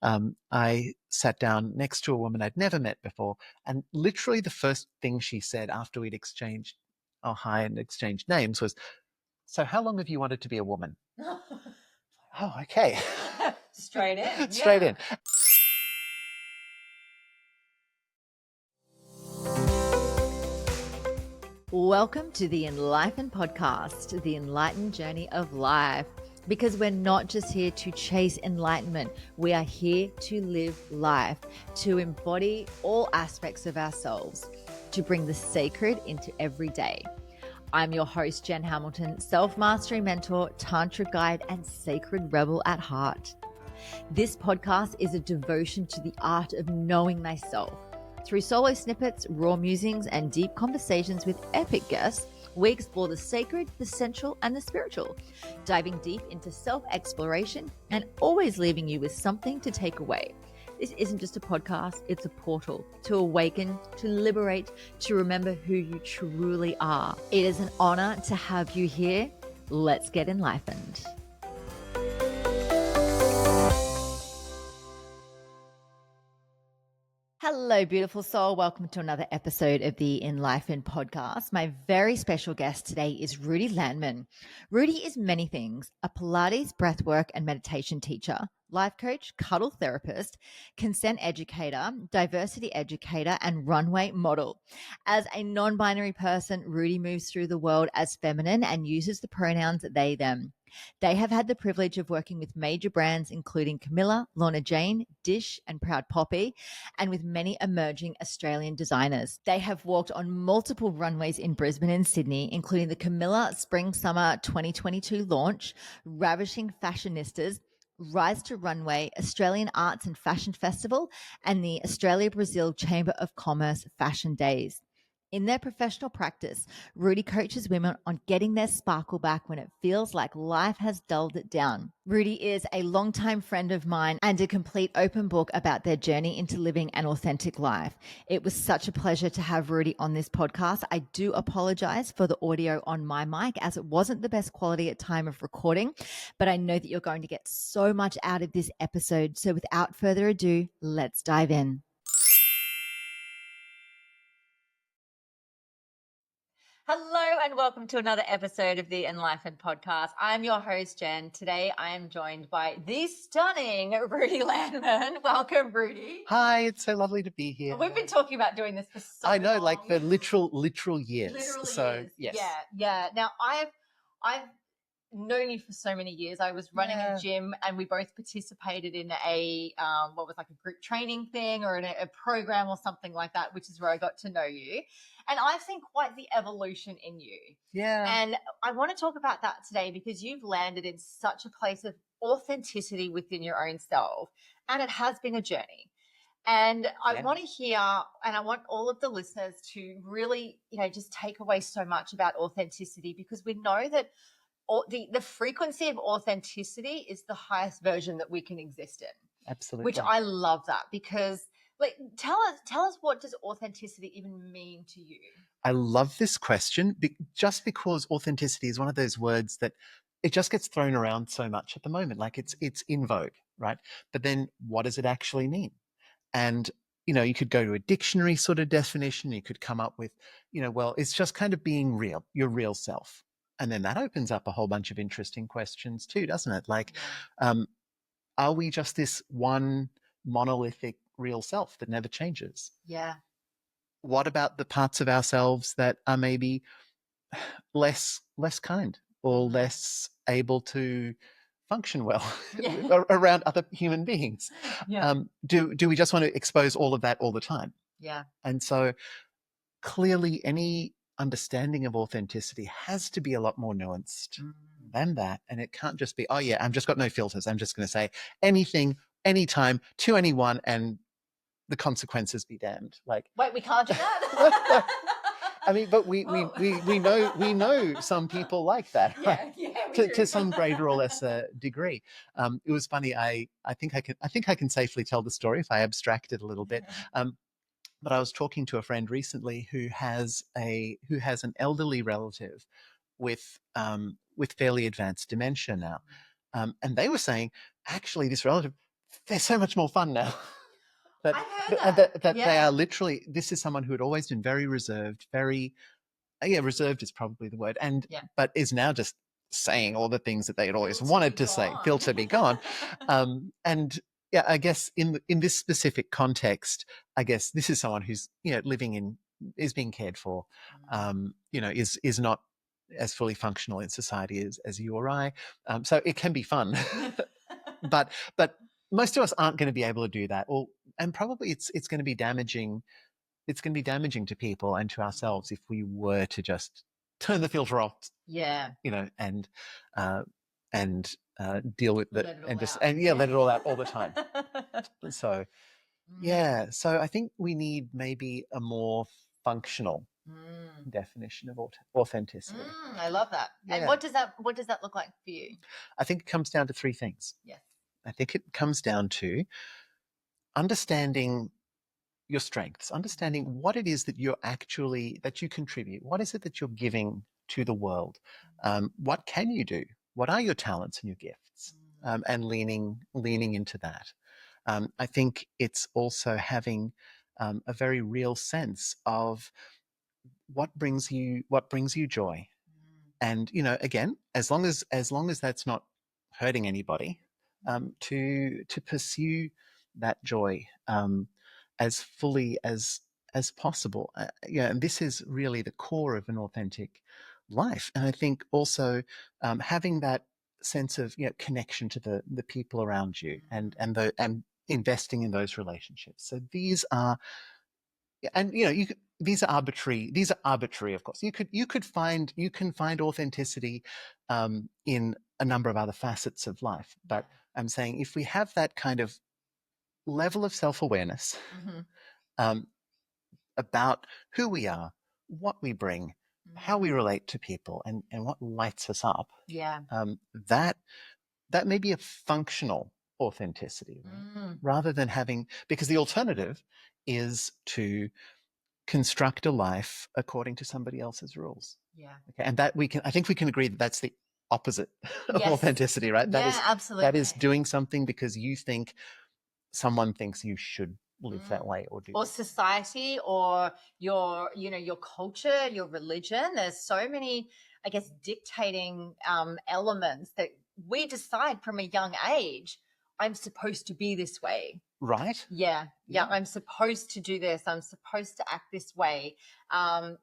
I sat down next to a woman I'd never met before, and literally the first thing she said after we'd exchanged hi and exchanged names was, "So how long have you wanted to be a woman?" Oh, okay. Straight in. Straight in. Welcome to the Enlighten podcast, the enlightened journey of life. Because we're not just here to chase enlightenment, we are here to live life, to embody all aspects of ourselves, to bring the sacred into every day. I'm your host, Jen Hamilton, self-mastery mentor, tantra guide, and sacred rebel at heart. This podcast is a devotion to the art of knowing thyself. Through solo snippets, raw musings, and deep conversations with epic guests, we explore the sacred, the sensual, and the spiritual, diving deep into self-exploration and always leaving you with something to take away. This isn't just a podcast, it's a portal to awaken, to liberate, to remember who you truly are. It is an honor to have you here. Let's get enlightened. Hello, beautiful soul. Welcome to another episode of the Enlighten podcast. My very special guest today is Rudi Landmann. Rudi is many things: a Pilates, breathwork, and meditation teacher, life coach, cuddle therapist, consent educator, diversity educator, and runway model. As a non-binary person, Rudi moves through the world as feminine and uses the pronouns they, them. They have had the privilege of working with major brands including Camilla, Lorna Jane, Dissh, and Proud Poppy, and with many emerging Australian designers. They have walked on multiple runways in Brisbane and Sydney, including the Camilla Spring Summer 2022 launch, Ravishing Fashionistas, Rise to Runway, Australian Arts and Fashion Festival, and the Australia-Brazil Chamber of Commerce Fashion Days. In their professional practice, Rudi coaches women on getting their sparkle back when it feels like life has dulled it down. Rudi is a longtime friend of mine and a complete open book about their journey into living an authentic life. It was such a pleasure to have Rudi on this podcast. I do apologize for the audio on my mic as it wasn't the best quality at time of recording, but I know that you're going to get so much out of this episode. So without further ado, let's dive in. Hello and welcome to another episode of the Enlightened podcast. I'm your host, Jen. Today I am joined by the stunning Rudi Landmann. Welcome, Rudi. Hi, it's so lovely to be here. We've been talking about doing this for so long. I know, like for literal years. Literally so, years. Yes. Yeah. Now I've known you for so many years. I was running a gym and we both participated in a group training thing or in a program or something like that, which is where I got to know you. And I've seen quite the evolution in you. Yeah. And I want to talk about that today because you've landed in such a place of authenticity within your own self. And it has been a journey. And I want to hear, and I want all of the listeners to really, just take away so much about authenticity, because we know that the frequency of authenticity is the highest version that we can exist in. Absolutely. Which I love that, because tell us, what does authenticity even mean to you? I love this question just because authenticity is one of those words that it just gets thrown around so much at the moment. Like it's in vogue, right? But then what does it actually mean? And, you could go to a dictionary sort of definition. You could come up with, it's just kind of being real, your real self. And then that opens up a whole bunch of interesting questions too, doesn't it? Like, are we just this one monolithic real self that never changes? Yeah. What about the parts of ourselves that are maybe less kind or less able to function well around other human beings? Yeah. Do we just want to expose all of that all the time? Yeah. And so clearly any understanding of authenticity has to be a lot more nuanced than that. And it can't just be, I've just got no filters. I'm just going to say anything, anytime, to anyone, and the consequences be damned. Like, wait, we can't do that. I mean, but we know some people like that, right? To some greater or lesser degree. It was funny. I think I can safely tell the story if I abstract it a little bit. But I was talking to a friend recently who has an elderly relative with fairly advanced dementia now, and they were saying, actually, this relative, they're so much more fun now. I've heard that. They are literally, this is someone who had always been very reserved, very, reserved is probably the word, but is now just saying all the things that they had always wanted to say, feel to be gone. And yeah, I guess in this specific context, I guess this is someone who's, is being cared for, is not as fully functional in society as you or I. So it can be fun, but most of us aren't going to be able to do that, and probably it's going to be damaging. It's going to be damaging to people and to ourselves if we were to just turn the filter off, and deal with it and just let it all out all the time. So so I think we need maybe a more functional definition of authenticity. I love that. And what does that look like for you? I think it comes down to three things. Yes. I think it comes down to understanding your strengths, understanding what it is that that you contribute. What is it that you're giving to the world? What can you do? What are your talents and your gifts? And leaning into that. I think it's also having a very real sense of what brings you joy. And, again, as long as that's not hurting anybody, to pursue that joy as fully as possible. And this is really the core of an authentic life. And I think also having that sense of connection to the people around you and investing in those relationships. So these are, and these are arbitrary. These are arbitrary, of course. You can find authenticity in a number of other facets of life. But I'm saying if we have that kind of level of self-awareness about who we are, what we bring, how we relate to people, and what lights us up. That may be a functional authenticity, right? Rather than because the alternative is to construct a life according to somebody else's rules. Okay, and I think we can agree that that's the opposite of authenticity, right? Absolutely. That is doing something because you think someone thinks you should live that way or do or society or your culture, your religion. There's so many, I guess, dictating elements that we decide from a young age, I'm supposed to be this way. Right. Yeah. I'm supposed to do this. I'm supposed to act this way. And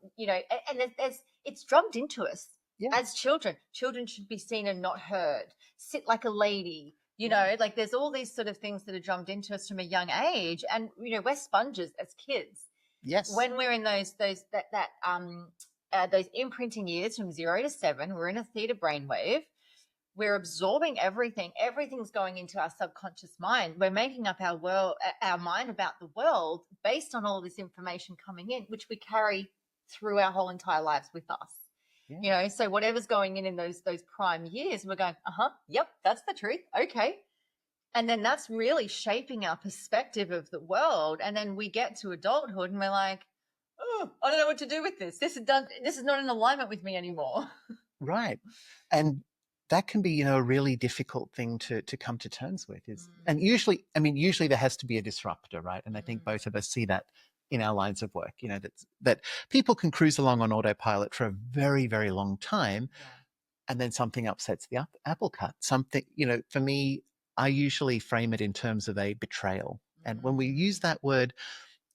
it's drummed into us as children. Children should be seen and not heard. Sit like a lady. Like there's all these sort of things that are drummed into us from a young age, and we're sponges as kids. Yes. When we're in those imprinting years from 0 to 7, we're in a theta brainwave. We're absorbing everything. Everything's going into our subconscious mind. We're making up our mind about the world based on all this information coming in, which we carry through our whole entire lives with us. So whatever's going in those prime years, we're going, yep, that's the truth. Okay. And then that's really shaping our perspective of the world. And then we get to adulthood and we're like, oh, I don't know what to do with this. This is not in alignment with me anymore. Right. And that can be, a really difficult thing to come to terms with and usually there has to be a disruptor, right? And I think both of us see that in our lines of work, that people can cruise along on autopilot for a very, very long time. And then something upsets the apple cart. Something, for me, I usually frame it in terms of a betrayal. And when we use that word,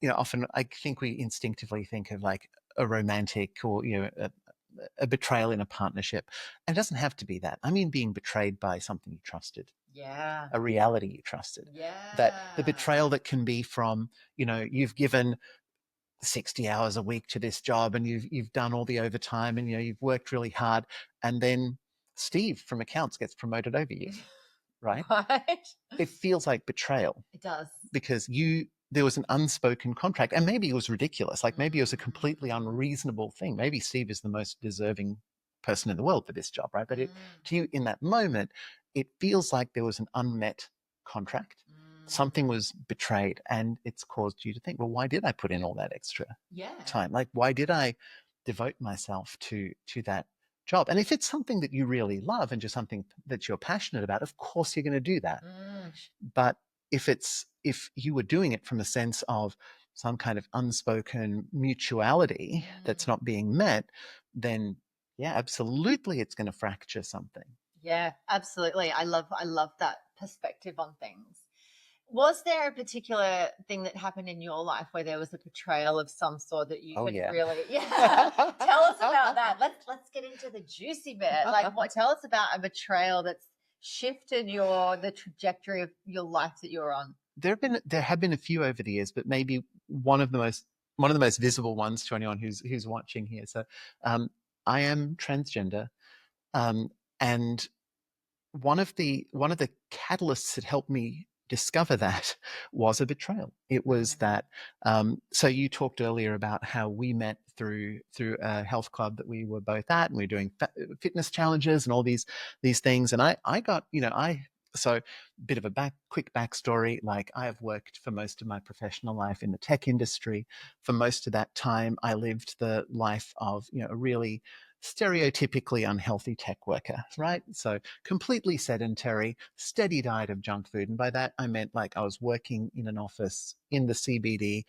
often I think we instinctively think of like a romantic or, a betrayal in a partnership. And it doesn't have to be that. I mean, being betrayed by something you trusted. Yeah. A reality you trusted. Yeah. That the betrayal that can be from, you've given 60 hours a week to this job and you've done all the overtime and, you've worked really hard. And then Steve from accounts gets promoted over you, right? Right. It feels like betrayal. It does. Because there was an unspoken contract, and maybe it was ridiculous. Like maybe it was a completely unreasonable thing. Maybe Steve is the most deserving person in the world for this job, right? But to you in that moment, it feels like there was an unmet contract. Something was betrayed, and it's caused you to think, well, why did I put in all that extra time? Like, why did I devote myself to that job? And if it's something that you really love and just something that you're passionate about, of course you're going to do that. But if you were doing it from a sense of some kind of unspoken mutuality that's not being met, then yeah, absolutely, it's going to fracture something. Yeah, absolutely. I love that perspective on things. Was there a particular thing that happened in your life where there was a betrayal of some sort that you could really tell us about that? Let's get into the juicy bit. Like, tell us about a betrayal that's shifted the trajectory of your life that you're on. There have been a few over the years, but maybe one of the most visible ones to anyone who's watching here. So I am transgender, and one of the catalysts that helped me discover that was a betrayal. It was that so you talked earlier about how we met through a health club that we were both at, and we were doing fitness challenges and all these things, and I got, so bit of a quick backstory. Like, I have worked for most of my professional life in the tech industry. For most of that time, I lived the life of, a really stereotypically unhealthy tech worker, right? So completely sedentary, steady diet of junk food. And by that, I meant like I was working in an office in the CBD,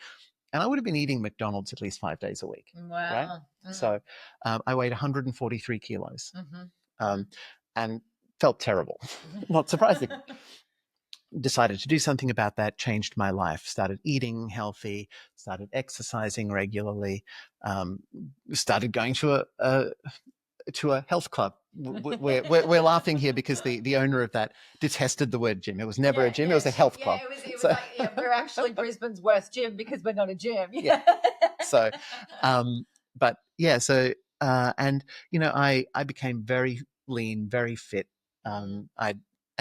and I would have been eating McDonald's at least 5 days a week. Wow. Right? Mm-hmm. So I weighed 143 kilos and felt terrible, not surprising. Decided to do something about that, changed my life, started eating healthy, started exercising regularly, started going to a health club. We're laughing here because the owner of that detested the word gym. It was never a gym. It was a health club. It was like, we're actually Brisbane's worst gym because we're not a gym. So, but yeah, so, and, I became very lean, very fit. And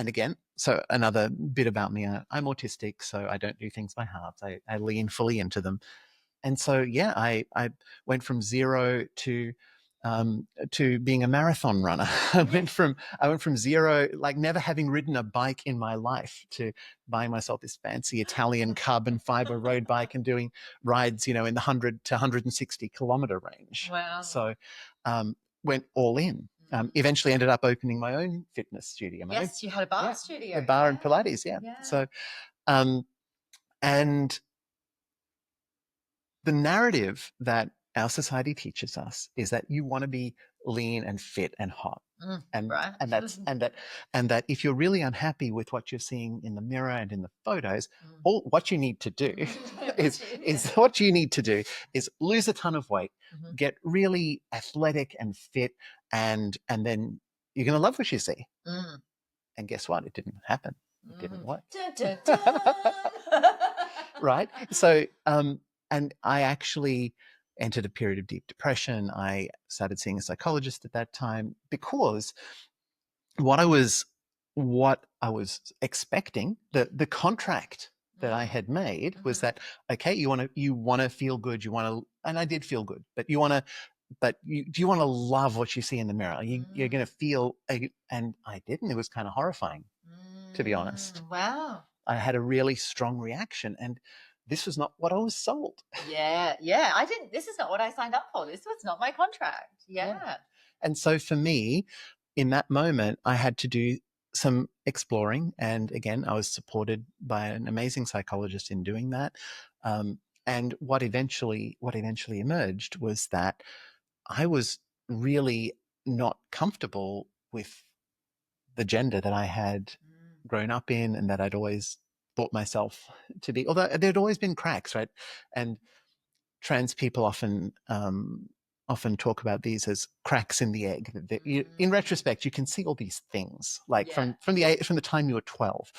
again, so another bit about me, I'm autistic, so I don't do things by halves. I lean fully into them. And so, yeah, I went from zero to being a marathon runner. I went from zero, like never having ridden a bike in my life, to buying myself this fancy Italian carbon fiber road bike and doing rides, in the 100 to 160 kilometer range. Wow. So went all in. Eventually ended up opening my own fitness studio. Yes, you had a bar studio. A bar and Pilates, yeah. So, and the narrative that our society teaches us is that you want to be lean and fit and hot. And that if you're really unhappy with what you're seeing in the mirror and in the photos, what you need to do is lose a ton of weight, get really athletic and fit, and then you're going to love what you see. And guess what? It didn't happen. It didn't work. Dun, dun, dun. Right? So, and I actually entered a period of deep depression. I started seeing a psychologist at that time because what I was expecting, the contract that I had made was that, okay, you want to feel good, and I did feel good, but do you want to love what you see in the mirror? You're going to feel, and I didn't. It was kind of horrifying, to be honest. Wow. I had a really strong reaction, and this was not what I was sold. Yeah. This is not what I signed up for. This was not my contract. Yeah. And so for me, in that moment, I had to do some exploring. And again, I was supported by an amazing psychologist in doing that. And what eventually emerged was that I was really not comfortable with the gender that I had grown up in and that I'd always thought myself to be, although there'd always been cracks, right? And trans people often talk about these as cracks in the egg. In retrospect, you can see all these things, like from the time you were 12,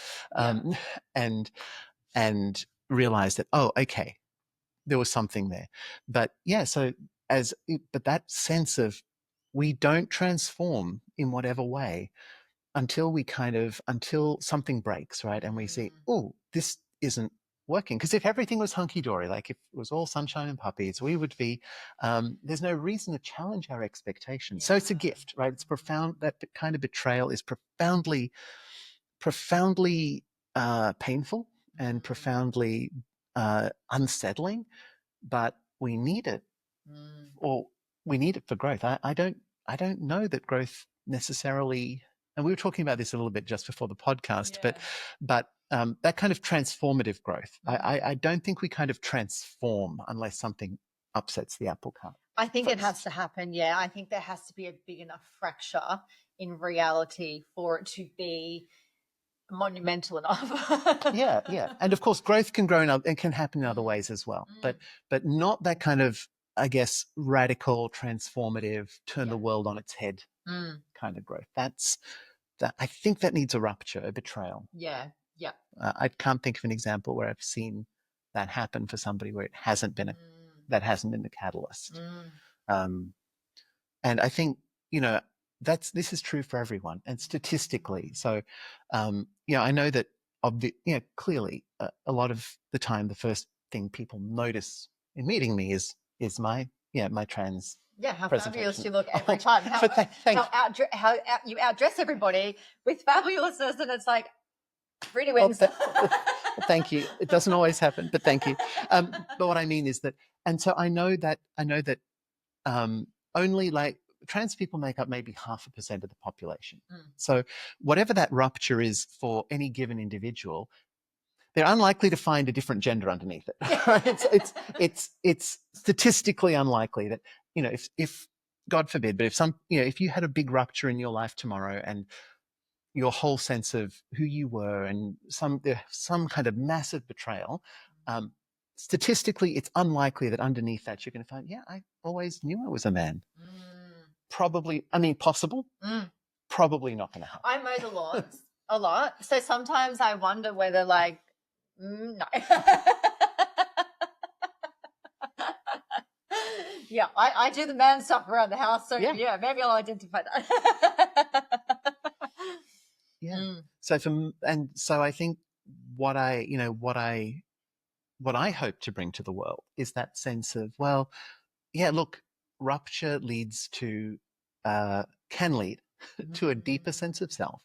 and realize that, oh, okay, there was something there. But yeah, but that sense of we don't transform in whatever way until something breaks, right? And we see, oh, this isn't working. Because if everything was hunky-dory, like if it was all sunshine and puppies, we would be, there's no reason to challenge our expectations. So it's a gift, right? It's profound. That kind of betrayal is profoundly painful and profoundly unsettling, but we need it, or we need it for growth. I don't know that growth necessarily and we were talking about this a little bit just before the podcast, but that kind of transformative growth, I don't think we kind of transform unless something upsets the apple cart. I think it has to happen. Yeah. I think there has to be a big enough fracture in reality for it to be monumental enough. Yeah. And of course, growth can grow and can happen in other ways as well, but not that kind of, I guess, radical, transformative, turn the world on its head kind of growth. I think that needs a rupture, a betrayal. Yeah. I can't think of an example where I've seen that happen for somebody where it hasn't been that hasn't been the catalyst. And I think, this is true for everyone, and statistically. So, I know that clearly a lot of the time, the first thing people notice in meeting me is my trans. Yeah, how fabulous you look every time. How you outdress everybody with fabulousness, and it's like, Rudi wins. Thank you. It doesn't always happen, but thank you. But what I mean is that, and so I know that only like trans people make up maybe 0.5% of the population. So whatever that rupture is for any given individual, they're unlikely to find a different gender underneath it. It's statistically unlikely that, if God forbid, but if you had a big rupture in your life tomorrow and your whole sense of who you were and some kind of massive betrayal, statistically, it's unlikely that underneath that you're going to find, I always knew I was a man. Probably, possible. Probably not going to happen. I mow the lawns a lot, so sometimes I wonder whether, like, no. Yeah, I do the man stuff around the house, so yeah maybe I'll identify that. So I think what I hope to bring to the world is that sense of, look, rupture leads to can lead to a deeper sense of self,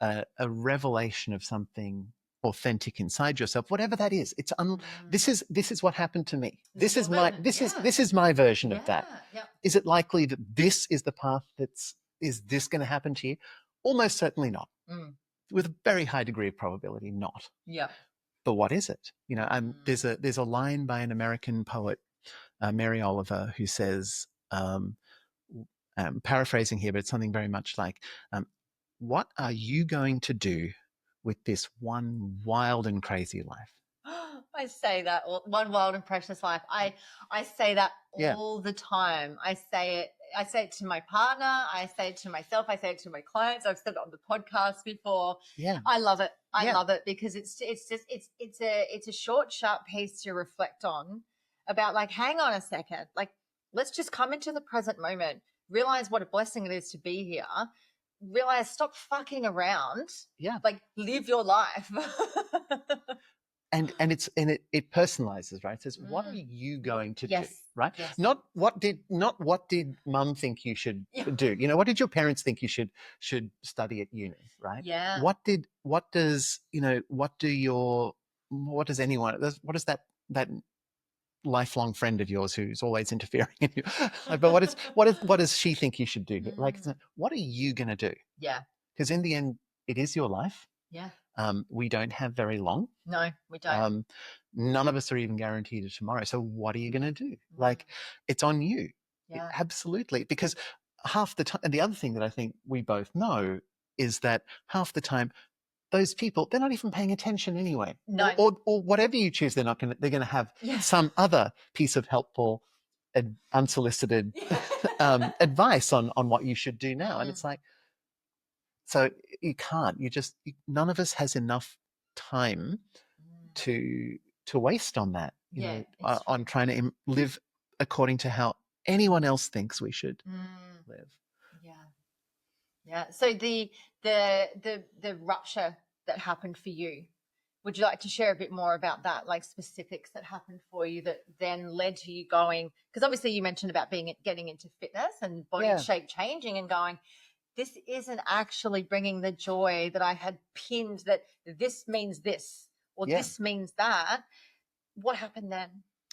a revelation of something authentic inside yourself, whatever that is. This is what happened to me. This is my version of that. Is it likely that this is the path is this going to happen to you? Almost certainly not. With a very high degree of probability, not. Yeah. But what is it? There's a line by an American poet, Mary Oliver, who says, paraphrasing here, but it's something very much like, what are you going to do with this one wild and crazy life? I say that, one wild and precious life. I say that all the time. I say it to my partner. I say it to myself. I say it to my clients. I've said it on the podcast before. Yeah. I love it. I love it because it's a short, sharp piece to reflect on about, like, hang on a second. Like, let's just come into the present moment. Realize what a blessing it is to be here. Realize, stop fucking around. Yeah. Like, live your life. And it personalizes, right? It says, what are you going to do, right? Yes. Not what did mum think you should do? What did your parents think you should study at uni, right? Yeah. What does that lifelong friend of yours who's always interfering in you, but what does she think you should do? Like, what are you going to do? Yeah. Because in the end, it is your life. Yeah. We don't have very long. No, we don't. None of us are even guaranteed a tomorrow. So what are you going to do? Like, it's on you. Yeah. Absolutely. Because half the time, and the other thing that I think we both know is that half the time, those people, they're not even paying attention anyway. No. Or whatever you choose, they're going to have some other piece of helpful, unsolicited advice on what you should do now. And it's like, so you can't, none of us has enough time to waste on that, on trying to live according to how anyone else thinks we should live. Yeah. So the rupture that happened for you, would you like to share a bit more about that, like specifics that happened for you that then led to you going, because obviously you mentioned about getting into fitness and body shape changing and going, this isn't actually bringing the joy that I had pinned, that this means this or this means that. What happened then?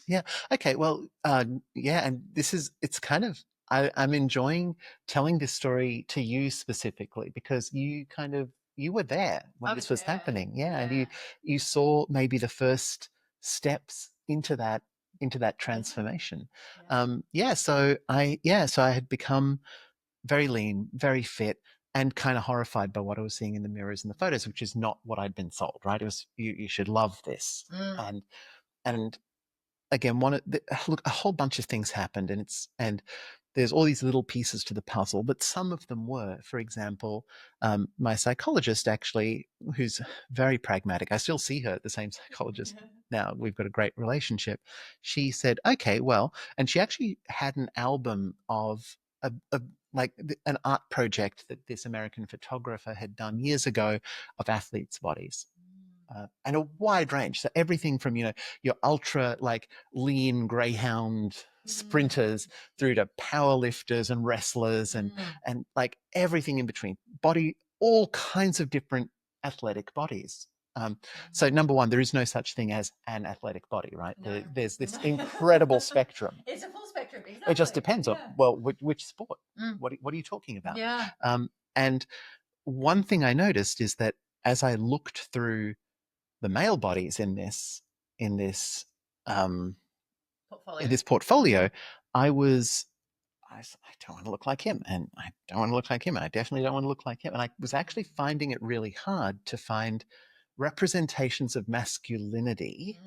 Yeah. Okay. Well, and it's kind of I'm enjoying telling this story to you specifically because you were there when this was happening. Yeah. And you saw maybe the first steps into that transformation. So I had become very lean, very fit, and kind of horrified by what I was seeing in the mirrors and the photos, which is not what I'd been sold, right? It was, you should love this. And again, look, a whole bunch of things happened, and there's all these little pieces to the puzzle, but some of them were, for example, my psychologist actually, who's very pragmatic. I still see her, the same psychologist now. We've got a great relationship. She said, okay, well, and she actually had an album of an art project that this American photographer had done years ago of athletes' bodies. And a wide range. So everything from, your ultra lean greyhound sprinters through to power lifters and wrestlers and like everything in between. All kinds of different athletic bodies. So number one, there is no such thing as an athletic body, right? No. There's this incredible spectrum. It's a full spectrum, exactly. It just depends on, well, which sport? What are you talking about? Yeah. And one thing I noticed is that as I looked through the male bodies in this portfolio, I don't want to look like him, and I don't want to look like him, and I definitely don't want to look like him. And I was actually finding it really hard to find representations of masculinity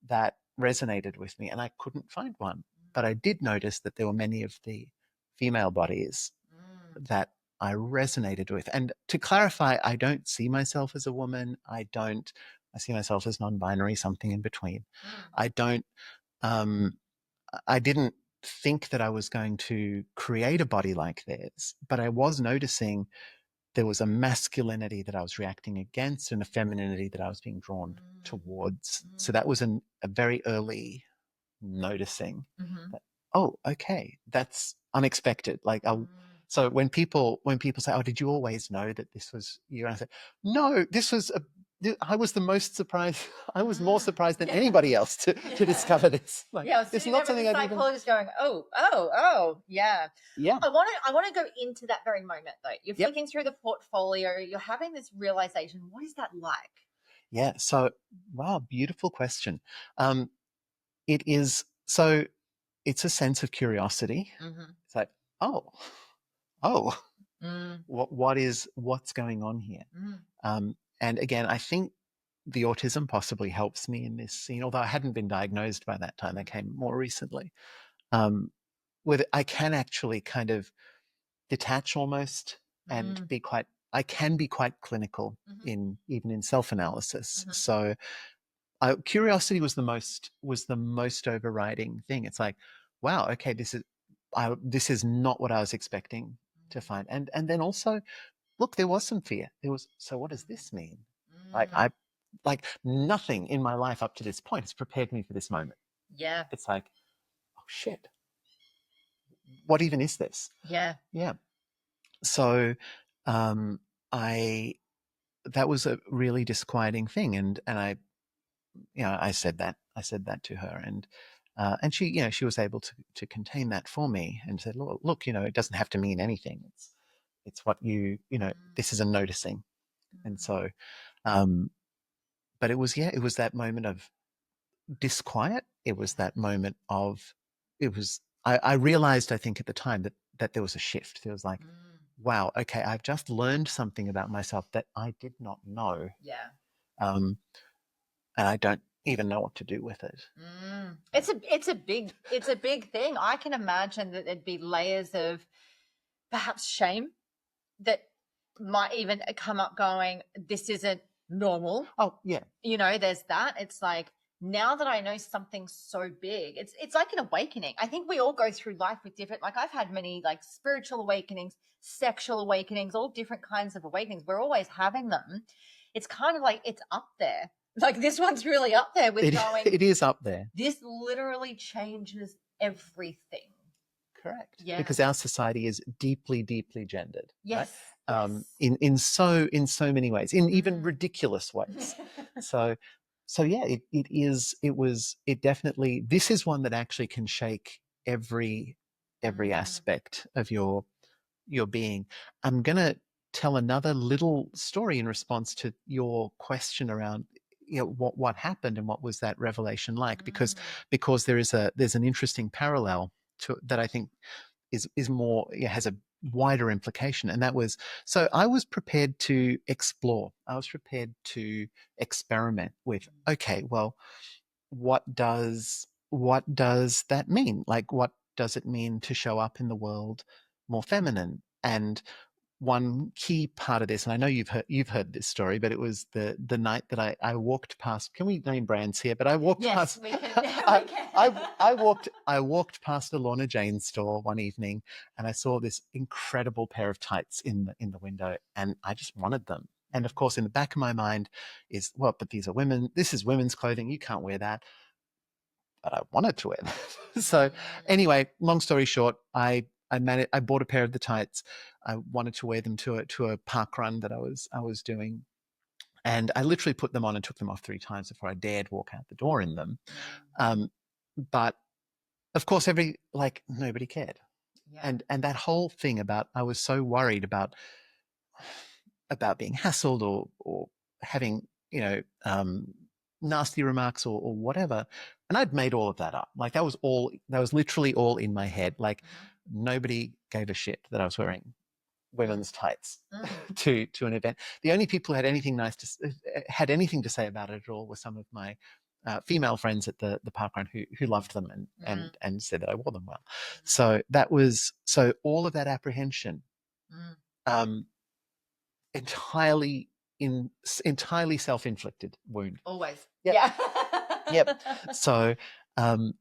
that resonated with me, and I couldn't find one. But I did notice that there were many of the female bodies that I resonated with. And to clarify, I don't see myself as a woman. I see myself as non-binary, something in between. I didn't think that I was going to create a body like theirs, but I was noticing there was a masculinity that I was reacting against and a femininity that I was being drawn towards. So that was a very early noticing that, oh, okay, that's unexpected. So when people say, oh, did you always know that this was you? And I said, no, I was the most surprised. I was more surprised than anybody else to discover this. It's not something I'd even... Psychologist going, oh, yeah. Yeah. I want to go into that very moment though. You're flicking through the portfolio. You're having this realization. What is that like? Yeah. So, wow, beautiful question. It is. So, it's a sense of curiosity. It's like, what's going on here? And again, I think the autism possibly helps me in this scene, although I hadn't been diagnosed by that time. I came more recently. I can actually kind of detach almost and I can be quite clinical even in self-analysis. So curiosity was the most overriding thing. It's like, wow, okay, this is not what I was expecting to find. And then also, look, there was some fear. So what does this mean? Nothing in my life up to this point has prepared me for this moment. Yeah. It's like, oh shit. What even is this? Yeah. Yeah. So that was a really disquieting thing. And I said that to her, and she was able to contain that for me and said, look, it doesn't have to mean anything. It's what this is a noticing. And so, but it was that moment of disquiet. It was that moment of, I realized, I think at the time that there was a shift. There was like, wow, okay, I've just learned something about myself that I did not know. Yeah. And I don't even know what to do with it. It's a big thing. I can imagine that there'd be layers of perhaps shame that might even come up going, this isn't normal. Oh, yeah. There's that. It's like, now that I know something so big, it's like an awakening. I think we all go through life with different, I've had many spiritual awakenings, sexual awakenings, all different kinds of awakenings. We're always having them. It's kind of like it's up there. This one's really up there with it is up there. This literally changes everything. Correct. Yeah. Because our society is deeply, deeply gendered. Yes. Right? In so many ways, in even ridiculous ways. So yeah, it definitely, this is one that actually can shake every every aspect of your being. I'm going to tell another little story in response to your question around what happened and what was that revelation like, because there's an interesting parallel to that I think is more has a wider implication, and that was, so I was prepared to explore, I was prepared to experiment with, okay, well, what does that mean? Like, what does it mean to show up in the world more feminine? And one key part of this, and I know you've heard this story, but it was the night that I walked past. Can we name brands here? But I walked past. We can. I walked past a Lorna Jane store one evening, and I saw this incredible pair of tights in the window, and I just wanted them. And of course, in the back of my mind is, well, but these are women. This is women's clothing. You can't wear that. But I wanted to wear that. So anyway, long story short, I bought a pair of the tights. I wanted to wear them to a park run that I was doing, and I literally put them on and took them off 3 times before I dared walk out the door in them. But of course, nobody cared, and that whole thing about, I was so worried about being hassled or having nasty remarks or whatever, and I'd made all of that up. Like, that was literally all in my head. Like, nobody gave a shit that I was wearing women's tights to an event. The only people who had anything to say about it at all were some of my female friends at the park run who loved them and said that I wore them well. So all of that apprehension, entirely self-inflicted wound. Always. Yep. Yeah. Yep. So so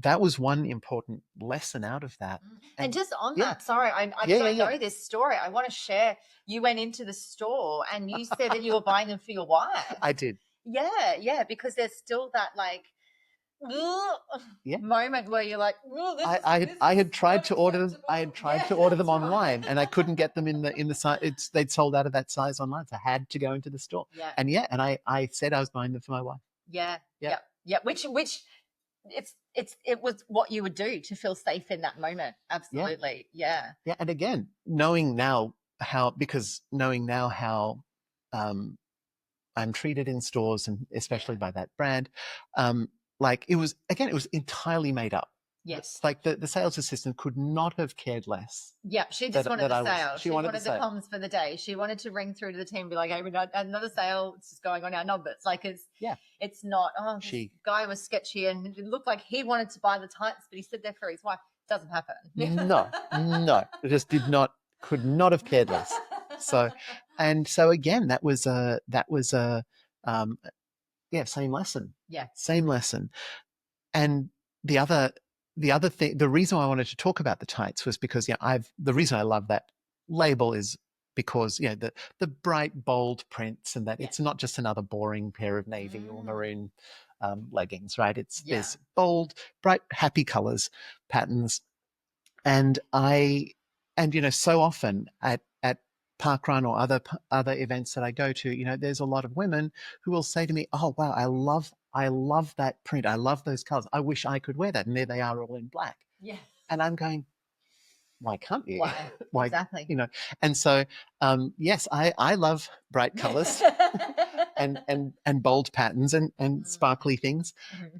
that was one important lesson out of that. And just on that, sorry, I don't know this story. I want to share. You went into the store and you said that you were buying them for your wife. I did. Yeah, because there's still that moment where you're like, I had tried to order them. I had tried to order them online, and I couldn't get them in the size. They'd sold out of that size online, so I had to go into the store. Yeah. And I said I was buying them for my wife. Yeah. Which it was what you would do to feel safe in that moment. Absolutely. Yeah. Yeah. And again, knowing now how I'm treated in stores, and especially by that brand, it was entirely made up. Yes. Like, the sales assistant could not have cared less. Yeah, she just wanted the sale. She wanted the comms for the day. She wanted to ring through to the team and be like, hey, we got another sale. It's just going on our numbers. It's not, this guy was sketchy and it looked like he wanted to buy the tights, but he stood there for his wife. It doesn't happen. No. It just could not have cared less. So again, that was same lesson. Yeah. Same lesson. And the other thing, the reason I wanted to talk about the tights was because the reason I love that label is because the bright, bold prints, and that it's not just another boring pair of navy or maroon leggings, right? There's bold, bright, happy colors, patterns, and so often at parkrun or other events that I go to, there's a lot of women who will say to me, "Oh wow, I love that print. I love those colors. I wish I could wear that." And there they are, all in black. Yeah. And I'm going, why can't you? Why? Exactly. And so yes, I love bright colors and bold patterns and sparkly things,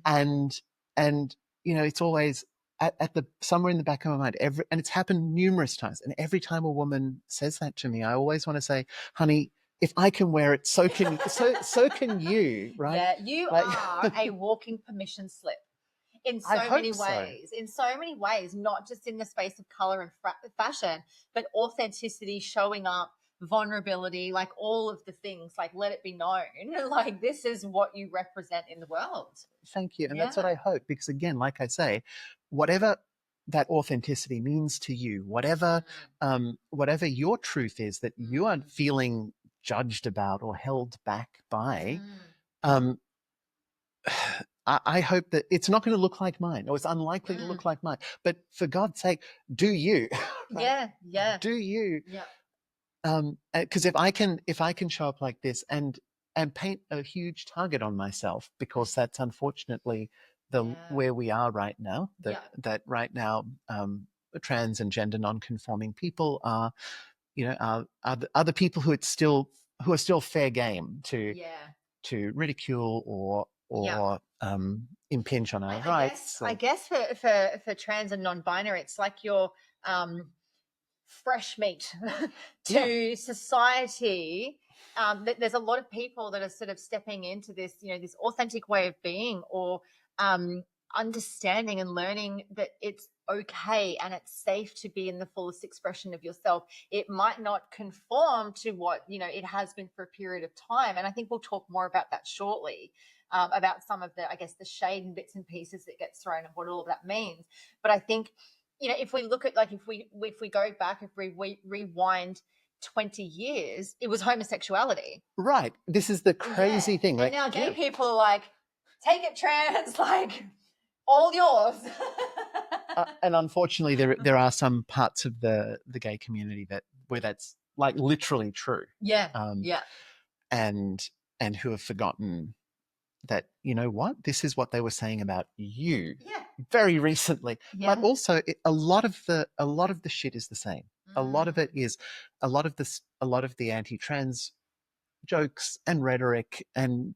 and it's always at the somewhere in the back of my mind, and it's happened numerous times, and every time a woman says that to me, I always want to say, honey, if I can wear it, so can so can you, right? Yeah, you are a walking permission slip in so many ways. In so many ways, not just in the space of color and fashion, but authenticity, showing up, vulnerability, like all of the things, like let it be known, like this is what you represent in the world. Thank you. And that's what I hope, because again, like I say, whatever that authenticity means to you, whatever your truth is that you aren't feeling judged about or held back by, I hope that it's not going to look like mine, or it's unlikely to look like mine. But for God's sake, do you? Right? Yeah. Do you? Yeah. Because if I can show up like this and paint a huge target on myself, because that's unfortunately where we are right now. That right now, trans and gender non-conforming people are, are the people who are still fair game to ridicule or impinge on our rights. I guess for trans and non-binary, it's like your fresh meat to society. There's a lot of people that are sort of stepping into this, this authentic way of being, or understanding and learning that it's okay and it's safe to be in the fullest expression of yourself. It might not conform to what, it has been for a period of time. And I think we'll talk more about that shortly, about some of the, I guess, the shade and bits and pieces that gets thrown and what all of that means. But I think, if we look at, like, if we go back, if we rewind 20 years, it was homosexuality. Right. This is the crazy thing. And now gay people are like, take it, trans, like, all yours. And unfortunately, there are some parts of the gay community where that's like literally true. And who have forgotten that, this is what they were saying about you very recently. But also a lot of the shit is the same. A lot of it is a lot of the anti-trans jokes and rhetoric and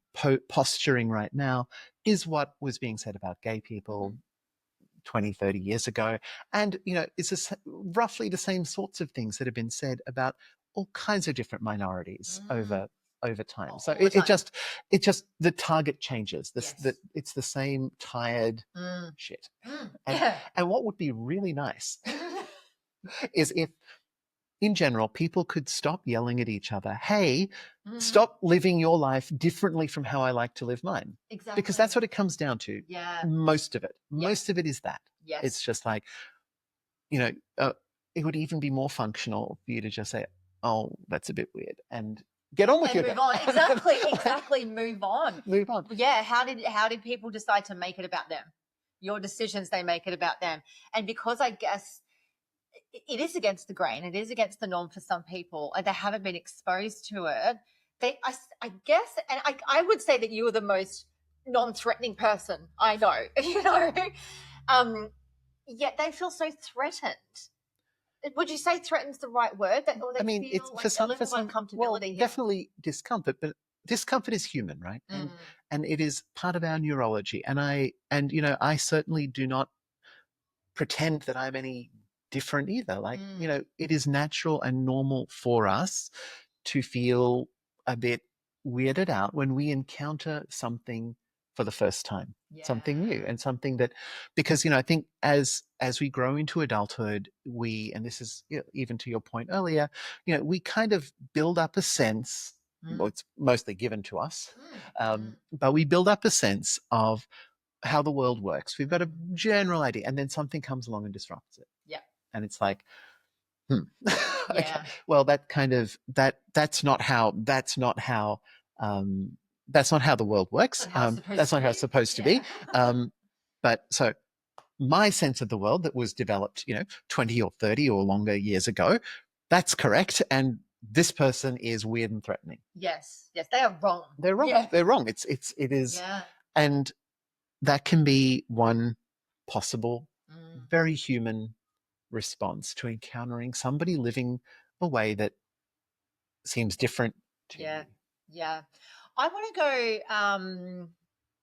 posturing right now is what was being said about gay people 20, 30 years ago. And, it's roughly the same sorts of things that have been said about all kinds of different minorities over time. So it just the target changes. It's the same tired shit. And what would be really nice is if, in general, people could stop yelling at each other. Hey, stop living your life differently from how I like to live mine. Exactly. Because that's what it comes down to. Most of it. Most of it is that. It's just like, it would even be more functional for you to just say, oh, that's a bit weird, and get on with your day. Move on. Exactly. Move on. Move on. Yeah. How did people decide to make it about them? Your decisions, they make it about them. And because I guess it is against the grain, it is against the norm for some people, and they haven't been exposed to it. I guess, and I would say that you are the most non-threatening person I know, yet they feel so threatened. Would you say threatened's the right word? Or they feel it's like for some uncomfortability. Well, definitely discomfort, but discomfort is human, right? And it is part of our neurology. And I certainly do not pretend that I'm any different either. Like, it is natural and normal for us to feel a bit weirded out when we encounter something for the first time, something new, and something that, because, I think as we grow into adulthood, and this is even to your point earlier, we kind of build up a sense, well, it's mostly given to us, but we build up a sense of how the world works. We've got a general idea, and then something comes along and disrupts it. And it's like, okay, well, that kind of that's not how the world works. That's not how it's supposed to be. But so my sense of the world that was developed, 20 or 30 or longer years ago, that's correct. And this person is weird and threatening. Yes, they are wrong. They're wrong. Yeah. They're wrong. It is. And that can be one possible, very human response to encountering somebody living a way that seems different to you. I want to go a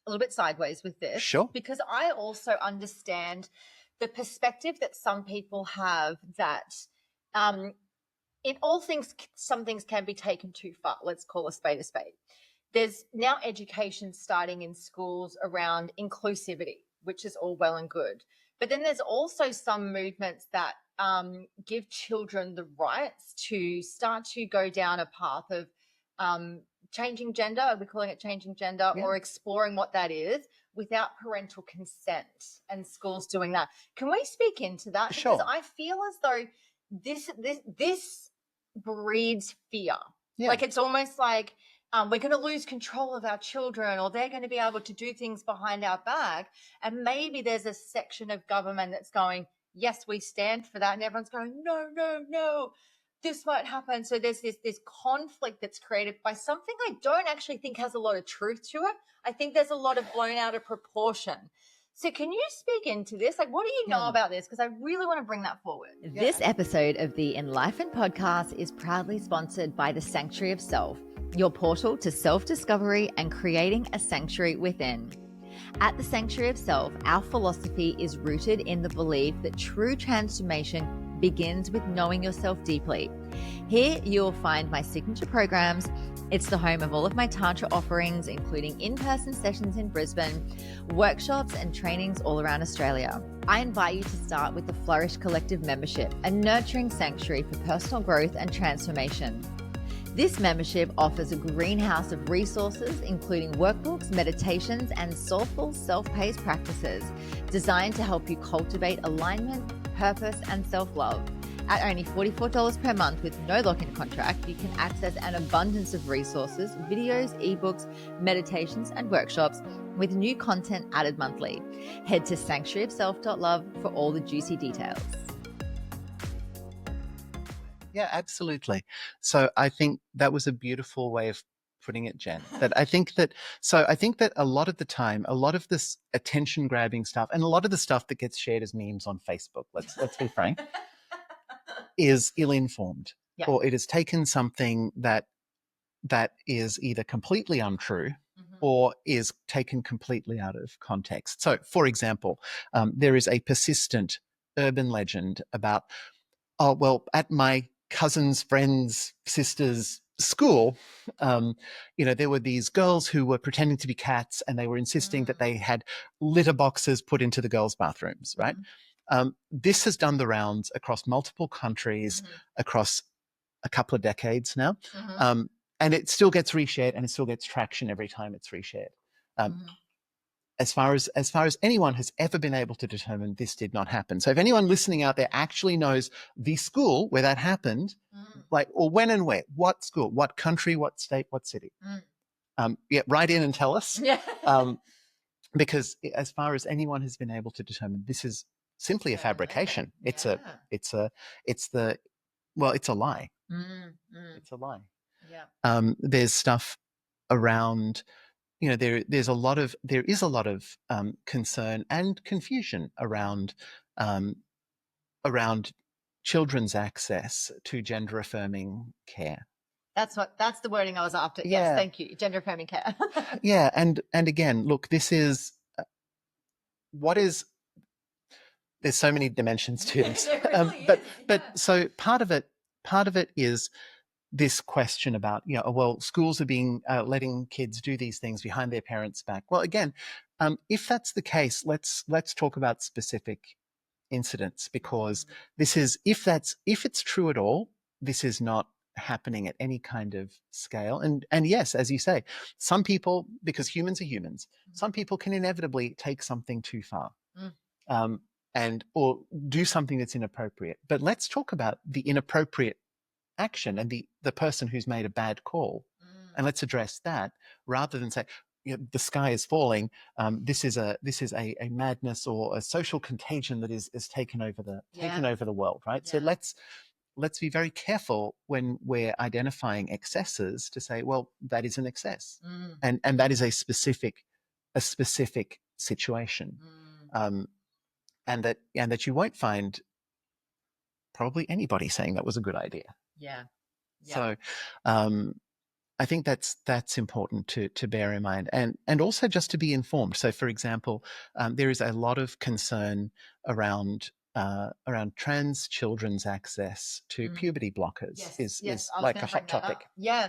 little bit sideways with this. Sure. Because I also understand the perspective that some people have that in all things, some things can be taken too far. Let's call a spade a spade. There's now education starting in schools around inclusivity, which is all well and good. But then there's also some movements that give children the rights to start to go down a path of changing gender, are we calling it changing gender, or exploring what that is without parental consent, and schools doing that. Can we speak into that? Sure. Because I feel as though this breeds fear. Like it's almost like we're going to lose control of our children, or they're going to be able to do things behind our back. And maybe there's a section of government that's going, yes, we stand for that. And everyone's going, no, this won't happen. So there's this conflict that's created by something I don't actually think has a lot of truth to it. I think there's a lot of blown out of proportion. So can you speak into this? Like, what do you know about this? Because I really want to bring that forward. This episode of the Enlifen podcast is proudly sponsored by the Sanctuary of Self, your portal to self-discovery and creating a sanctuary within. At the Sanctuary of Self, our philosophy is rooted in the belief that true transformation begins with knowing yourself deeply. Here you will find my signature programs. It's the home of all of my Tantra offerings, including in-person sessions in Brisbane, workshops and trainings all around Australia. I invite you to start with the Flourish Collective membership, a nurturing sanctuary for personal growth and transformation. This membership offers a greenhouse of resources, including workbooks, meditations, and soulful self-paced practices designed to help you cultivate alignment, purpose, and self-love. At only $44 per month with no lock-in contract, you can access an abundance of resources, videos, ebooks, meditations, and workshops with new content added monthly. Head to sanctuaryofself.love for all the juicy details. Yeah, absolutely. So I think that was a beautiful way of putting it, Jen. I think that a lot of the time, a lot of this attention grabbing stuff and a lot of the stuff that gets shared as memes on Facebook, let's be frank, is ill-informed, or it has taken something that is either completely untrue or is taken completely out of context. So, for example, there is a persistent urban legend about, oh, well, at my cousin's friend's sister's school, there were these girls who were pretending to be cats and they were insisting that they had litter boxes put into the girls' bathrooms, right? This has done the rounds across multiple countries, across a couple of decades now. And it still gets reshared and it still gets traction every time it's reshared. As far as anyone has ever been able to determine, this did not happen. So if anyone listening out there actually knows the school where that happened, or when and where, what school, what country, what state, what city, write in and tell us. Because as far as anyone has been able to determine, this is simply a fabrication. It's a lie. It's a lie. There's stuff around, there is a lot of concern and confusion around children's access to gender affirming care. That's the wording I was after. Yeah. Yes, thank you. Gender affirming care. Yeah, and again, look, this is there's so many dimensions to this. But so part of it is this question about, well, schools are being letting kids do these things behind their parents' back. Well, again, if that's the case, let's talk about specific incidents, because this is, if it's true at all, this is not happening at any kind of scale. And yes, as you say, some people, because humans are humans, some people can inevitably take something too far. Or do something that's inappropriate. But let's talk about the inappropriate action and the person who's made a bad call, and let's address that, rather than say, the sky is falling. This is a madness or a social contagion that is taken over the world, right? Yeah. So let's be very careful when we're identifying excesses to say, well, that is an excess, and that is a specific situation. And that you won't find probably anybody saying that was a good idea. Yeah. So I think that's important to bear in mind, and also just to be informed. So, for example, there is a lot of concern around trans children's access to puberty blockers. Is like a hot topic. Yeah.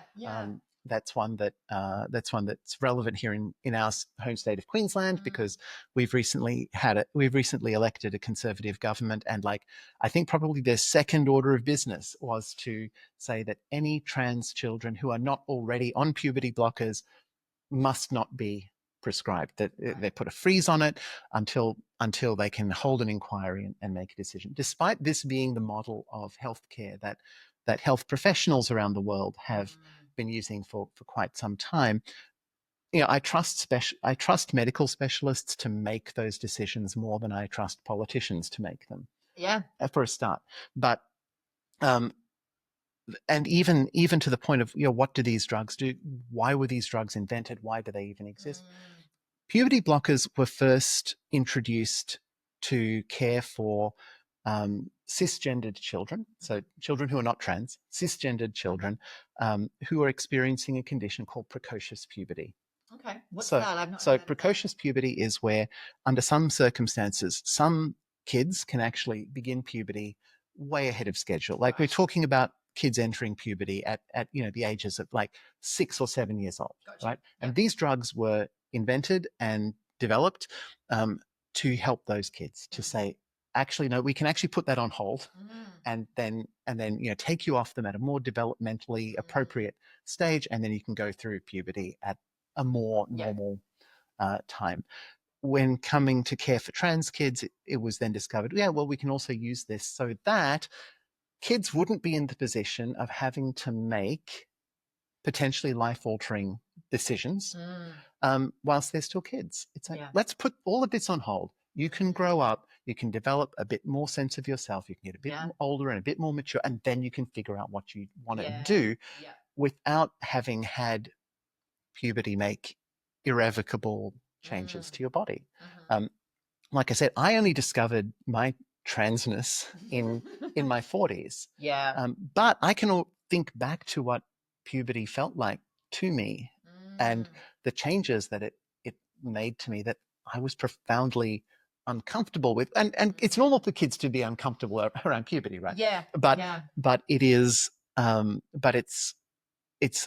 That's one that's relevant here in our home state of Queensland, because we've recently elected a Conservative government, and I think probably their second order of business was to say that any trans children who are not already on puberty blockers must not be prescribed. That they put a freeze on it until they can hold an inquiry and make a decision. Despite this being the model of healthcare that health professionals around the world have been using for quite some time, I trust medical specialists to make those decisions more than I trust politicians to make them. Yeah, for a start. But and even to the point of, what do these drugs do? Why were these drugs invented? Why do they even exist? puberty blockers were first introduced to care for cisgendered children, so children who are not trans, cisgendered children who are experiencing a condition called precocious puberty. Okay, what's that? I've not heard of that. Precocious puberty is where, under some circumstances, some kids can actually begin puberty way ahead of schedule. Like we're talking about kids entering puberty at the ages of like 6 or 7 years old, right? And these drugs were invented and developed to help those kids to say, actually, no, we can actually put that on hold and then take you off them at a more developmentally appropriate stage, and then you can go through puberty at a more normal time. When coming to care for trans kids, it was then discovered, we can also use this so that kids wouldn't be in the position of having to make potentially life-altering decisions whilst they're still kids. It's like, let's put all of this on hold. You can grow up, you can develop a bit more sense of yourself, you can get a bit older and a bit more mature, and then you can figure out what you want to do without having had puberty make irrevocable changes to your body. Like I said, I only discovered my transness in my 40s. But I can think back to what puberty felt like to me and the changes that it made to me that I was profoundly uncomfortable with. And it's normal for kids to be uncomfortable around puberty, right? But it is but it's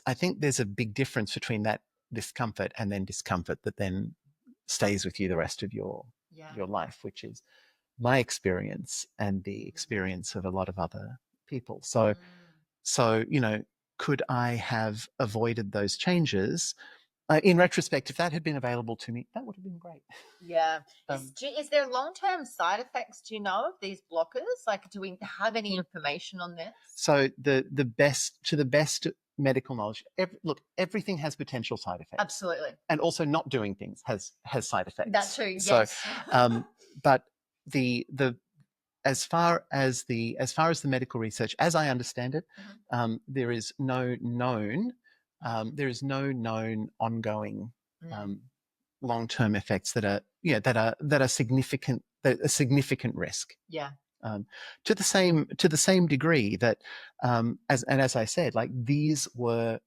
I think there's a big difference between that discomfort and then discomfort that then stays with you the rest of your life, which is my experience and the experience of a lot of other people. So could I have avoided those changes? In retrospect, if that had been available to me, that would have been great. Is there long-term side effects, do you know, of these blockers? Like, do we have any information on this? So the best medical knowledge, everything has potential side effects. Absolutely. And also not doing things has side effects. That's true. So, but the as far as the medical research, as I understand it, there is no known ongoing long-term effects that are significant, that a significant risk. To the same degree that as I said, like these were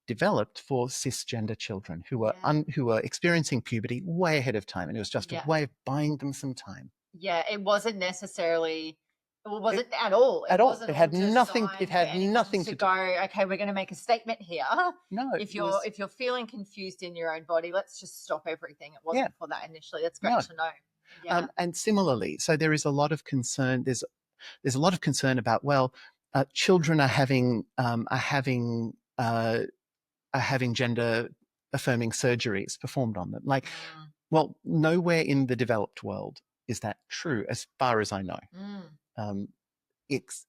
developed for cisgender children who were experiencing puberty way ahead of time, and it was just a way of buying them some time. It wasn't necessarily. Well, was it at all? At all. It had nothing. It had nothing to go. Okay, we're going to make a statement here. No. If you're feeling confused in your own body, let's just stop everything. It wasn't for that initially. That's great to know. And similarly, so there is a lot of concern. There's a lot of concern about children are having gender affirming surgeries performed on them. Like, well, nowhere in the developed world is that true, as far as I know.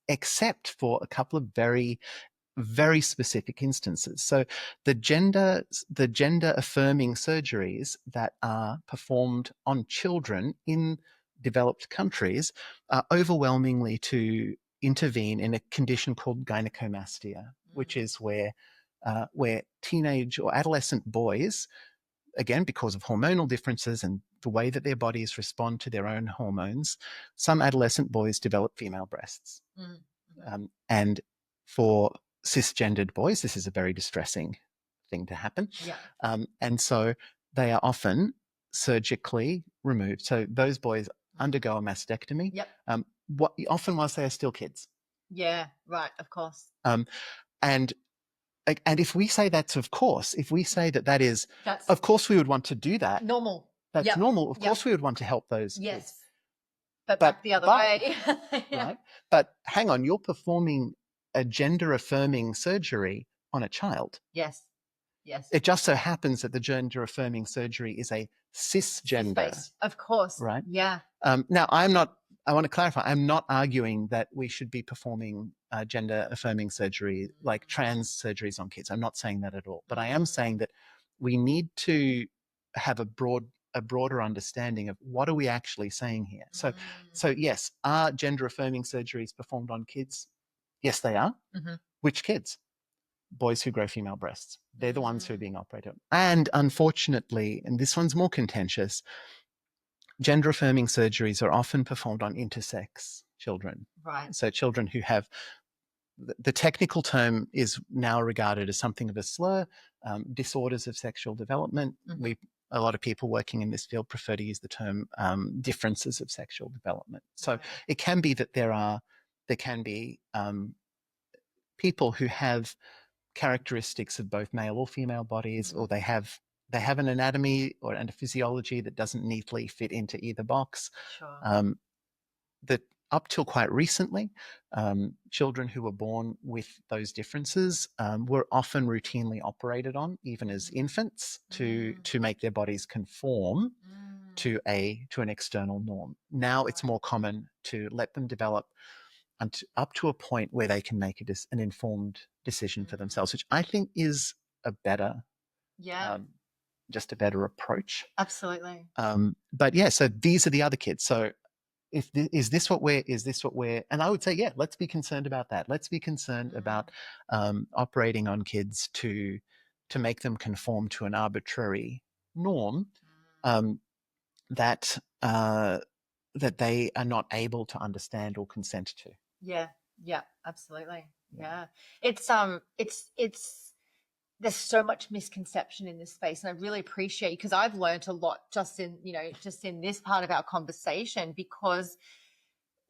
Except for a couple of very, very specific instances. So the gender affirming surgeries that are performed on children in developed countries are overwhelmingly to intervene in a condition called gynecomastia, which is where teenage or adolescent boys, again, because of hormonal differences and the way that their bodies respond to their own hormones, some adolescent boys develop female breasts. And for cisgendered boys, this is a very distressing thing to happen. And so they are often surgically removed. So those boys undergo a mastectomy, often whilst they are still kids. Of course. And if we say if we say that is, of course we would want to do that. Normal. That's normal. Of course we would want to help those kids. But back the other way. Right? But hang on, you're performing a gender-affirming surgery on a child. Yes. It just so happens that the gender-affirming surgery is a cisgender. Space. Of course. Right? Yeah. Now, I want to clarify, I'm not arguing that we should be performing gender-affirming surgery, like trans surgeries on kids. I'm not saying that at all. But I am saying that we need to have a broader understanding of what are we actually saying here. So yes, are gender-affirming surgeries performed on kids? Yes, they are. Which kids? boys who grow female breasts. They're the ones who are being operated on. And unfortunately, and this one's more contentious, gender affirming surgeries are often performed on intersex children. Right. So children who have, the technical term is now regarded as something of a slur, disorders of sexual development. A lot of people working in this field prefer to use the term differences of sexual development. So it can be that there can be people who have characteristics of both male or female bodies, or they have an anatomy and a physiology that doesn't neatly fit into either box. Sure. That up till quite recently, children who were born with those differences were often routinely operated on, even as infants, to make their bodies conform to an external norm. Now it's more common to let them develop up to a point where they can make an informed decision for themselves, which I think is a better, just a better approach. Absolutely. But yeah, so these are the other kids. So is this what we're, and I would say, yeah, let's be concerned about that. Let's be concerned about operating on kids to make them conform to an arbitrary norm that they are not able to understand or consent to. Yeah, absolutely. Yeah. It's there's so much misconception in this space, and I really appreciate, because I've learned a lot just in this part of our conversation, because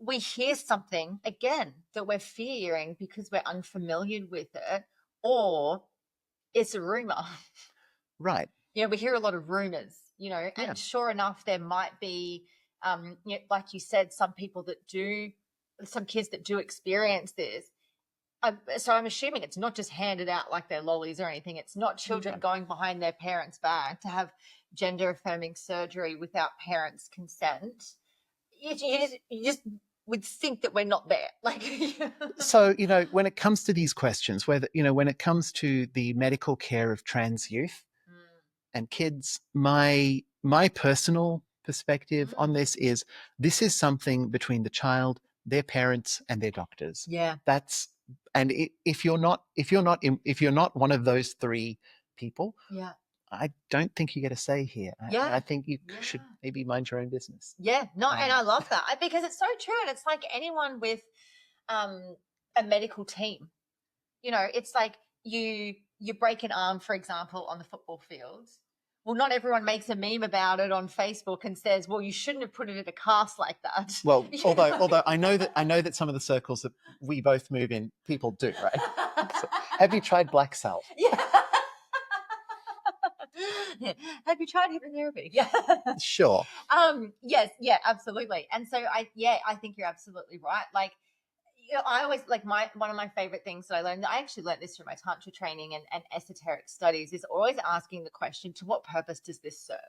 we hear something again that we're fearing because we're unfamiliar with it, or it's a rumor. Right. We hear a lot of rumors, and sure enough, there might be, like you said, some kids that do experience this. So I'm assuming it's not just handed out like they're lollies or anything. It's not children going behind their parents' back to have gender affirming surgery without parents' consent. You just would think that we're not there. So, when it comes to these questions, when it comes to the medical care of trans youth and kids, my personal perspective on this is something between the child, their parents, and their doctors. Yeah. And if you're not one of those three people, I don't think you get a say here. I think you should maybe mind your own business. Yeah, no, and I love that, because it's so true, and it's like anyone with a medical team. It's like you break an arm, for example, on the football field. Well, not everyone makes a meme about it on Facebook and says, well, you shouldn't have put it in a cast like that. Well, although I know that some of the circles that we both move in, people do, right? So, have you tried black salt? Yeah. Have you tried hypnotherapy? Yeah. Sure. Yes, yeah, absolutely. And so I think you're absolutely right. I always one of my favorite things that I actually learned this through my Tantra training and esoteric studies, is always asking the question, to what purpose does this serve?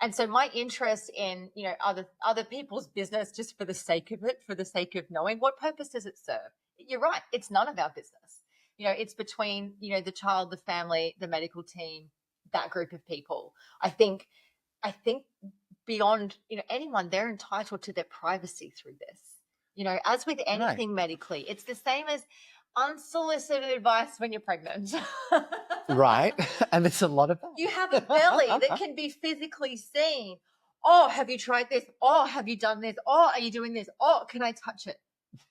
And so my interest in, other people's business just for the sake of it, for the sake of knowing, what purpose does it serve? You're right. It's none of our business. It's between, the child, the family, the medical team, that group of people. I think beyond, anyone, they're entitled to their privacy through this. As with anything medically, it's the same as unsolicited advice when you're pregnant. Right. And there's a lot of that. You have a belly that can be physically seen. Oh, have you tried this? Oh, have you done this? Oh, are you doing this? Oh, can I touch it?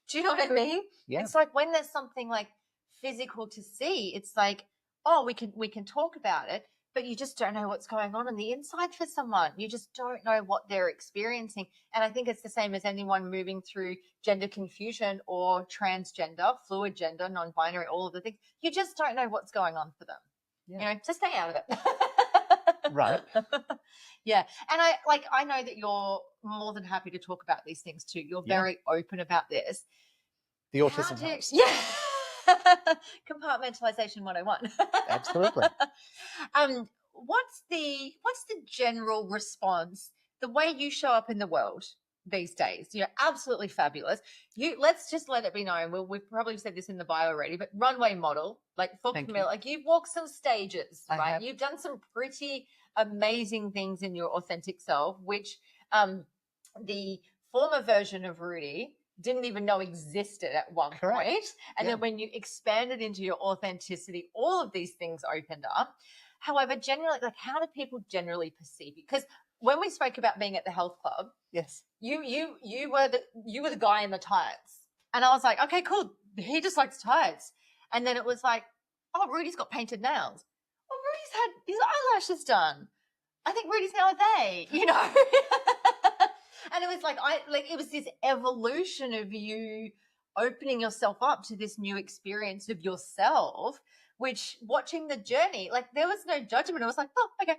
Do you know what I mean? Yeah. It's like when there's something like physical to see, it's like, oh, we can talk about it, but you just don't know what's going on the inside for someone. You just don't know what they're experiencing. And I think it's the same as anyone moving through gender confusion or transgender, fluid gender, non-binary, all of the things. You just don't know what's going on for them. Yeah. Just stay out of it. Right. Yeah. And I know that you're more than happy to talk about these things too. You're very open about this. The autism helps. Yeah. Compartmentalization 101. Absolutely. What's the general response, the way you show up in the world these days? You're absolutely fabulous. Let's just let it be known. We've probably said this in the bio already, but runway model, for Camilla, you've walked some stages, right? You've done some pretty amazing things in your authentic self, which the former version of Rudi didn't even know existed at one Correct. point. And Yeah. then when you expanded into your authenticity, all of these things opened up. However, generally, like, how do people generally perceive you? Because when we spoke about being at the health club, Yes. you were the guy in the tights, and I was like, okay, cool. He just likes tights. And then it was like, oh, Rudy's got painted nails. Oh, Rudy's had his eyelashes done. I think Rudy's now a they, you know. And it was like it was this evolution of you opening yourself up to this new experience of yourself, which watching the journey, like there was no judgment. It was like, oh, okay.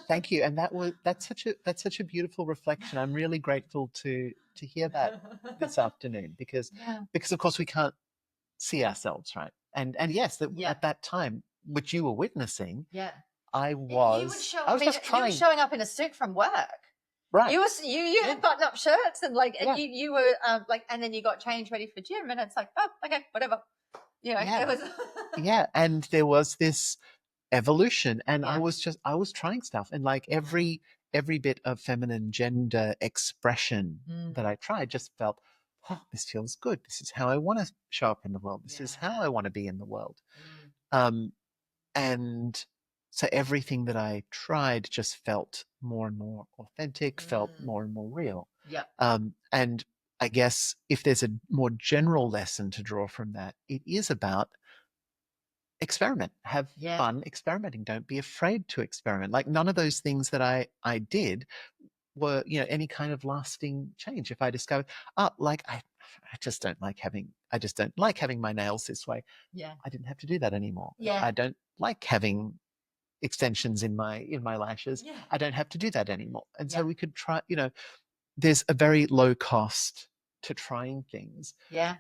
Thank you. And that's such a beautiful reflection. I'm really grateful to hear that this afternoon because of course we can't see ourselves, right? And yes, at that time, which you were witnessing, I was just trying. You were showing up in a suit from work. Right. You had button up shirts and you were and then you got changed ready for gym and it's like, oh, okay, whatever. You know, it was and there was this evolution and I was trying stuff and like every bit of feminine gender expression that I tried just felt, oh, this feels good. This is how I want to show up in the world. This is how I want to be in the world. And so everything that I tried just felt more and more authentic, felt more and more real. Yeah. And I guess if there's a more general lesson to draw from that, it is about experiment. Have fun experimenting. Don't be afraid to experiment. Like none of those things that I did were, any kind of lasting change. If I discovered, I just don't like having my nails this way. Yeah. I didn't have to do that anymore. Yeah. I don't like having extensions in my lashes. Yeah. I don't have to do that anymore. And so we could try, there's a very low cost to trying things. Yeah.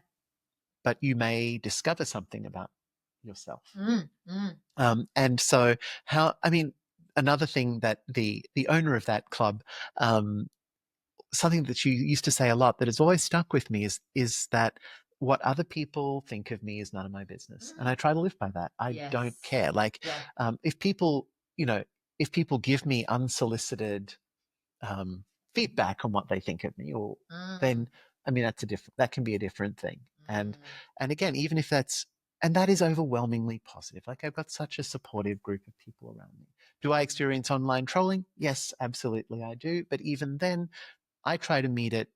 But you may discover something about yourself. And so another thing that the owner of that club, something that she used to say a lot that has always stuck with me is that what other people think of me is none of my business. And I try to live by that. I don't care. Like, if people give me unsolicited feedback on what they think of me, or then, that can be a different thing. And again, even if that is overwhelmingly positive. Like I've got such a supportive group of people around me. Do I experience online trolling? Yes, absolutely I do. But even then, I try to meet it.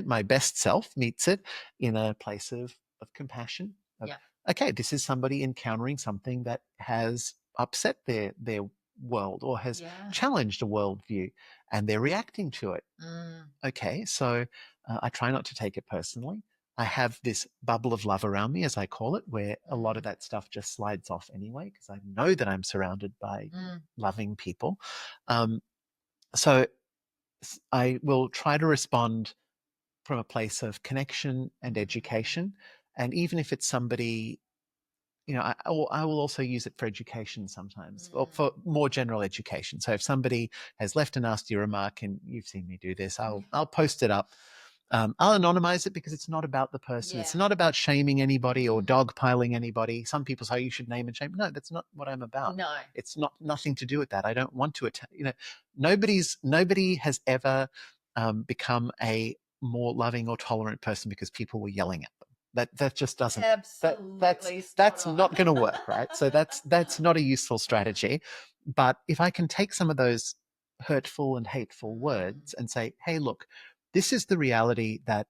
My best self meets it in a place of compassion. Okay, this is somebody encountering something that has upset their world or has challenged a worldview and they're reacting to it. Okay, so I try not to take it personally. I have this bubble of love around me, as I call it, where a lot of that stuff just slides off anyway, because I know that I'm surrounded by loving people. So I will try to respond from a place of connection and education. And even if it's somebody, I will also use it for education sometimes, or for more general education. So if somebody has left a nasty remark, and you've seen me do this, I'll post it up. I'll anonymize it because it's not about the person. It's not about shaming anybody or dogpiling anybody. Some people say you should name and shame. No, that's not what I'm about. No, it's nothing to do with that. I don't want to nobody has ever become a more loving or tolerant person because people were yelling at them. That just doesn't. Absolutely, that's not going to work, right? So that's not a useful strategy. But if I can take some of those hurtful and hateful words and say, hey, look, this is the reality that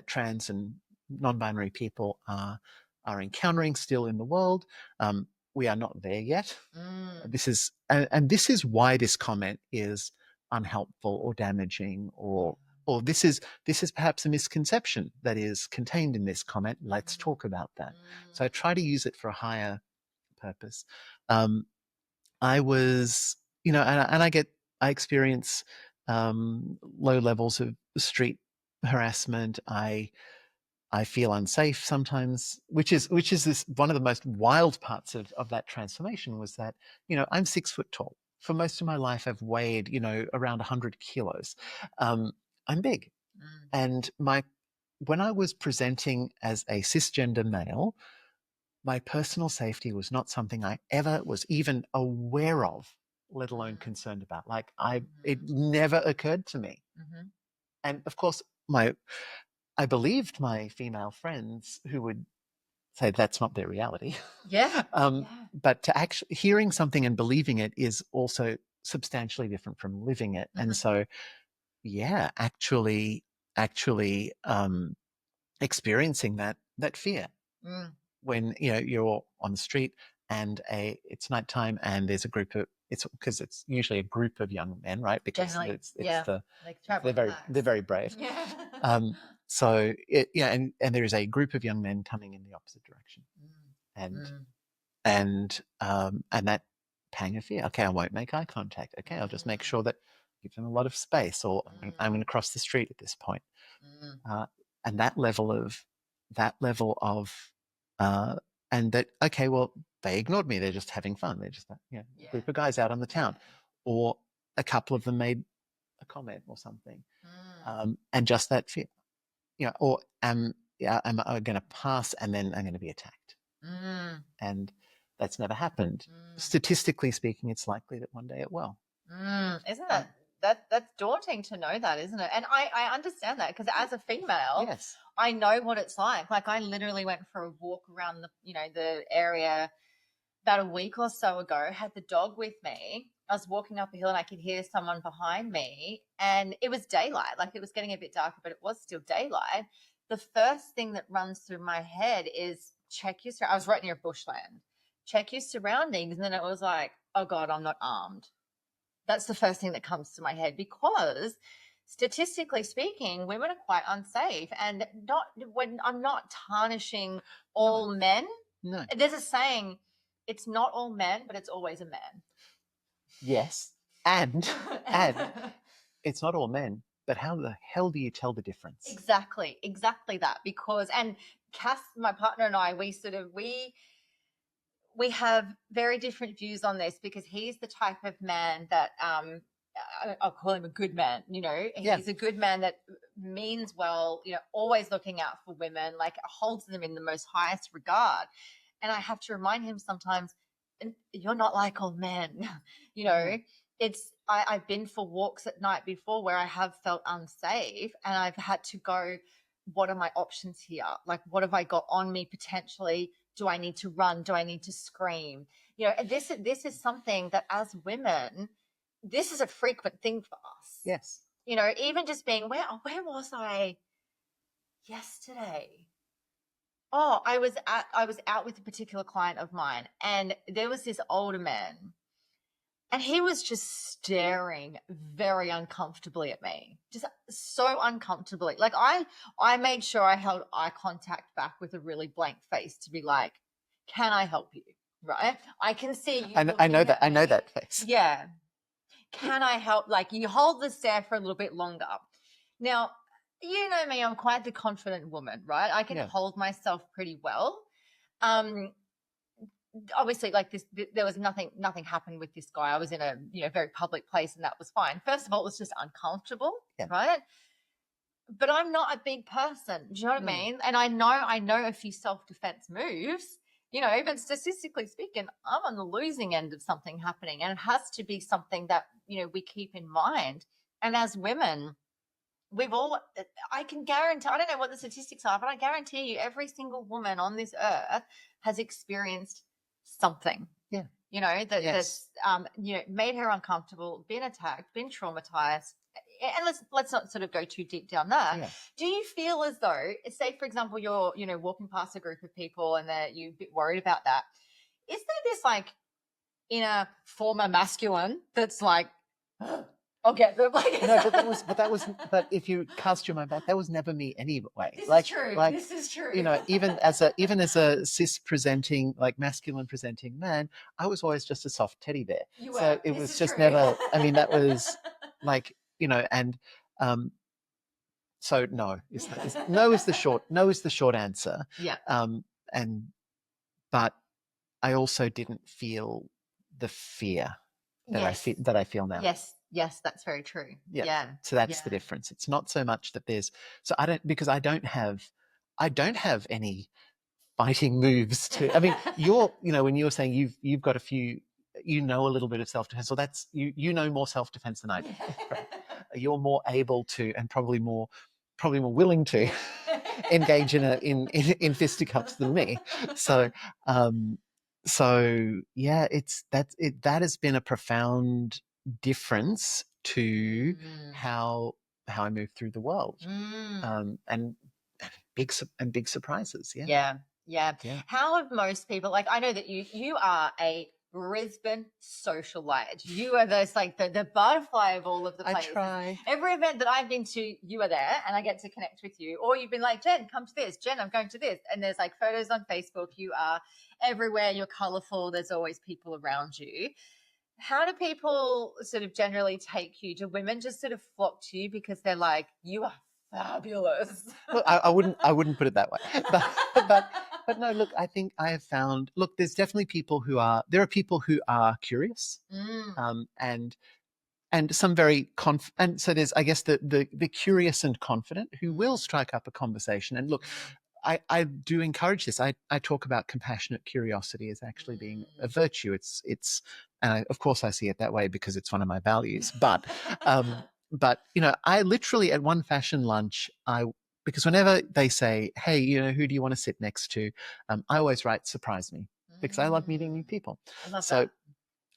trans and non-binary people are encountering still in the world. We are not there yet. This is why this comment is unhelpful or damaging, or this is perhaps a misconception that is contained in this comment. Let's talk about that. So I try to use it for a higher purpose. I was, and I experience low levels of street harassment. I feel unsafe sometimes, which is this one of the most wild parts of that transformation was that, I'm 6 foot tall. For most of my life, I've weighed, around 100 kilos. I'm big. And when I was presenting as a cisgender male, my personal safety was not something I ever was even aware of, let alone concerned about. Like it never occurred to me. And of course, I believed my female friends who would say that's not their reality. Yeah. But to actually hearing something and believing it is also substantially different from living it. And so, yeah, actually experiencing that fear when you're on the street and it's nighttime and there's a group of because it's usually a group of young men, right? Because Generally, it's yeah. the Like they're very brave. Yeah. So and there is a group of young men coming in the opposite direction, and that pang of fear. Okay, I won't make eye contact. Okay, I'll just make sure that I give them a lot of space, or I'm going to cross the street at this point. And that level of and that, okay, well, they ignored me. They're just having fun. They're just a group of guys out on the town, or a couple of them made a comment or something, and just that fear, or am I going to pass and then I'm going to be attacked? And that's never happened. Statistically speaking, it's likely that one day it will. Isn't it? That's daunting to know that, isn't it? And I understand that because as a female, yes, I know what it's like. Like I literally went for a walk around the area about a week or so ago, had the dog with me. I was walking up a hill and I could hear someone behind me, and it was daylight. Like it was getting a bit darker, but it was still daylight. The first thing that runs through my head is check your I was right near bushland. Check your surroundings. And then it was like, oh God, I'm not armed. That's the first thing that comes to my head, because statistically speaking, women are quite unsafe. And I'm not tarnishing all men. No. There's a saying, it's not all men, but it's always a man. Yes. And it's not all men, but how the hell do you tell the difference? Exactly that. Because, and Cass, my partner, and I, we have very different views on this, because he's the type of man that I'll call him a good man. He's a good man that means well, always looking out for women, like holds them in the most highest regard. And I have to remind him sometimes, you're not like all men. I've been for walks at night before where I have felt unsafe, and I've had to go, what are my options here? Like, what have I got on me potentially? Do I need to run? Do I need to scream? This is something that as women, this is a frequent thing for us. Yes. Even just being, where was I yesterday? Oh, I was out with a particular client of mine, and there was this older man, and he was just staring very uncomfortably at me, just so uncomfortably. Like I made sure I held eye contact back with a really blank face to be like, can I help you? Right? I can see you. I know that face. Yeah. Can I help? Like, you hold the stare for a little bit longer. Now, you know me, I'm quite the confident woman, right? I can hold myself pretty well. Obviously, like this, there was nothing happened with this guy. I was in a very public place, and that was fine. First of all, it was just uncomfortable, right? But I'm not a big person. Do you know what I mean? And I know a few self-defense moves. Even statistically speaking, I'm on the losing end of something happening, and it has to be something that we keep in mind. And as women, I can guarantee, I don't know what the statistics are, but I guarantee you every single woman on this earth has experienced something, that's made her uncomfortable, been attacked, been traumatized. And let's not sort of go too deep down there. Yeah. Do you feel as though, say for example, you're walking past a group of people and that you're a bit worried about that? Is there this like inner former masculine that's like, okay, but if you cast your mind back, that was never me anyway. This is true. This is true. Even as a cis presenting, like masculine presenting man, I was always just a soft teddy bear. You were. So it was just never. I mean, that was like and so no is the short answer. Yeah. But I also didn't feel the fear that I feel now. Yes, that's very true. Yeah. So that's the difference. It's not so much that I don't have any fighting moves to. I mean, when you're saying you've got a few, a little bit of self-defense, so that's you know more self-defense than I do. you're more able to, and probably more willing to engage in fisticuffs than me. So yeah, that has been a profound difference to how I move through the world. And big surprises. Yeah. How have most people, like, I know that you are a Brisbane socialite. You are the butterfly of all of the places. I try. Every event that I've been to, you are there, and I get to connect with you. Or you've been like, Jen, come to this. Jen, I'm going to this. And there's like photos on Facebook. You are everywhere. You're colourful. There's always people around you. How do people sort of generally take you? Do women just sort of flock to you because they're like, you are fabulous? Look, I wouldn't put it that way, but no, look, I think I have found, look, there's definitely there are people who are curious, and some very and so there's, I guess, the curious and confident who will strike up a conversation. And look, I do encourage this. I talk about compassionate curiosity as actually being a virtue. It's and of course I see it that way because it's one of my values. But I literally, at one fashion lunch, because whenever they say, hey, who do you want to sit next to, I always write surprise me, because I love meeting new people. I love that.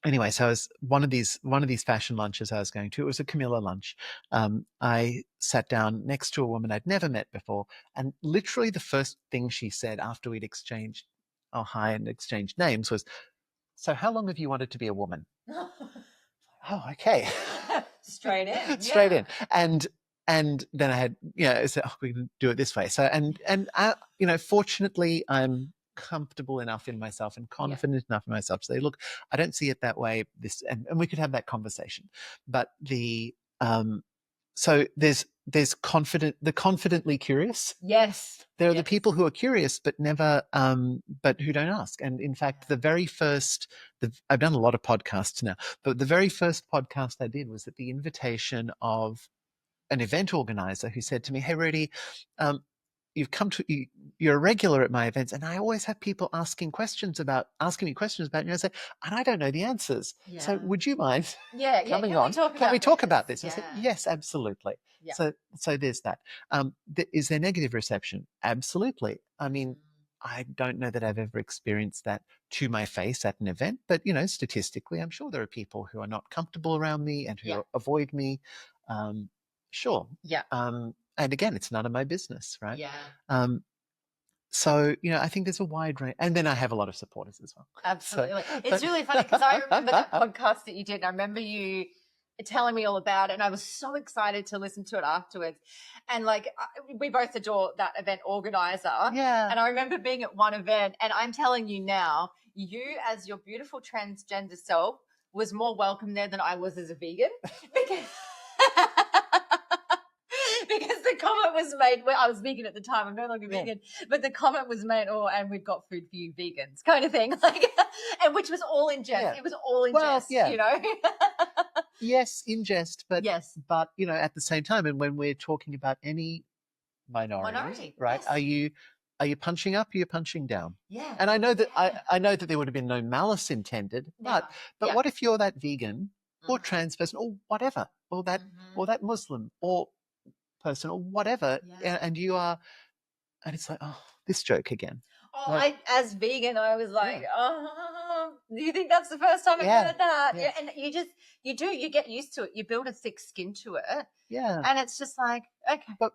Anyway, so I was one of these fashion lunches I was going to. It was a Camilla lunch. I sat down next to a woman I'd never met before, and literally the first thing she said after we'd exchanged hi and exchanged names was, "So how long have you wanted to be a woman?" Oh, okay. Straight in. Straight in. And then I had, I said, we can do it this way. So, and fortunately, I'm comfortable enough in myself and confident enough in myself to say, look, I don't see it that way. And we could have that conversation. But so there's the confidently curious. Yes. There are the people who are curious but never, but who don't ask. And in fact, I've done a lot of podcasts now, but the very first podcast I did was at the invitation of an event organizer who said to me, "Hey, Rudi, you're a regular at my events, and I always have people asking me questions about you." I say, and I don't know the answers. Yeah. So would you mind coming on? Can we talk about this? I said, yes, absolutely. Yeah. So there's that. Is there negative reception? Absolutely. I mean, I don't know that I've ever experienced that to my face at an event, but statistically, I'm sure there are people who are not comfortable around me and who avoid me. Sure. Yeah. And again, it's none of my business, right? Yeah. So, I think there's a wide range. And then I have a lot of supporters as well. Absolutely. It's really funny because I remember that podcast that you did. And I remember you telling me all about it. And I was so excited to listen to it afterwards. And we both adore that event organizer. Yeah. And I remember being at one event, and I'm telling you now, you as your beautiful transgender self was more welcome there than I was as a vegan. Because the comment was made, I was vegan at the time, I'm no longer vegan, but the comment was made, and we've got food for you vegans, kind of thing, and which was all in jest. Yeah. It was all in jest, Yes, in jest, but at the same time, and when we're talking about any minority, right? Yes. Are you punching up? Or are you punching down? Yeah. And I know that I know that there would have been no malice intended, but what if you're that vegan or trans person or whatever, or that Muslim or person or whatever, and you are, and it's like, oh, this joke again. Oh, as vegan, I was like, oh, do you think that's the first time I've heard that? Yeah. And you get used to it. You build a thick skin to it. Yeah. And it's just like, okay, but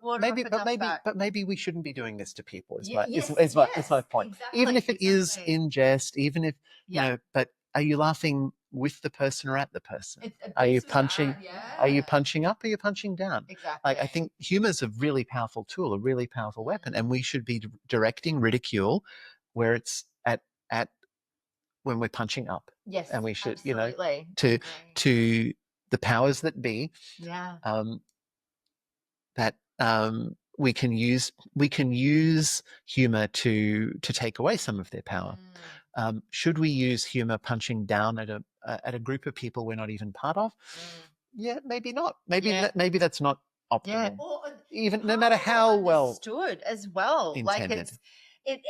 maybe we shouldn't be doing this to people. Is my point. Exactly, even if it is in jest, even if but are you laughing with the person or at the person? Are you punching? Are you punching up? Or are you punching down? Exactly. I think humor is a really powerful tool, a really powerful weapon, and we should be directing ridicule where it's at when we're punching up. Yes, and we should, absolutely. To the powers that be. Yeah. That we can use humor to take away some of their power. Should we use humor punching down at a group of people we're not even part of? Yeah, maybe not. Maybe that's not optimal. Yeah. Even no matter how well understood as well. Intended.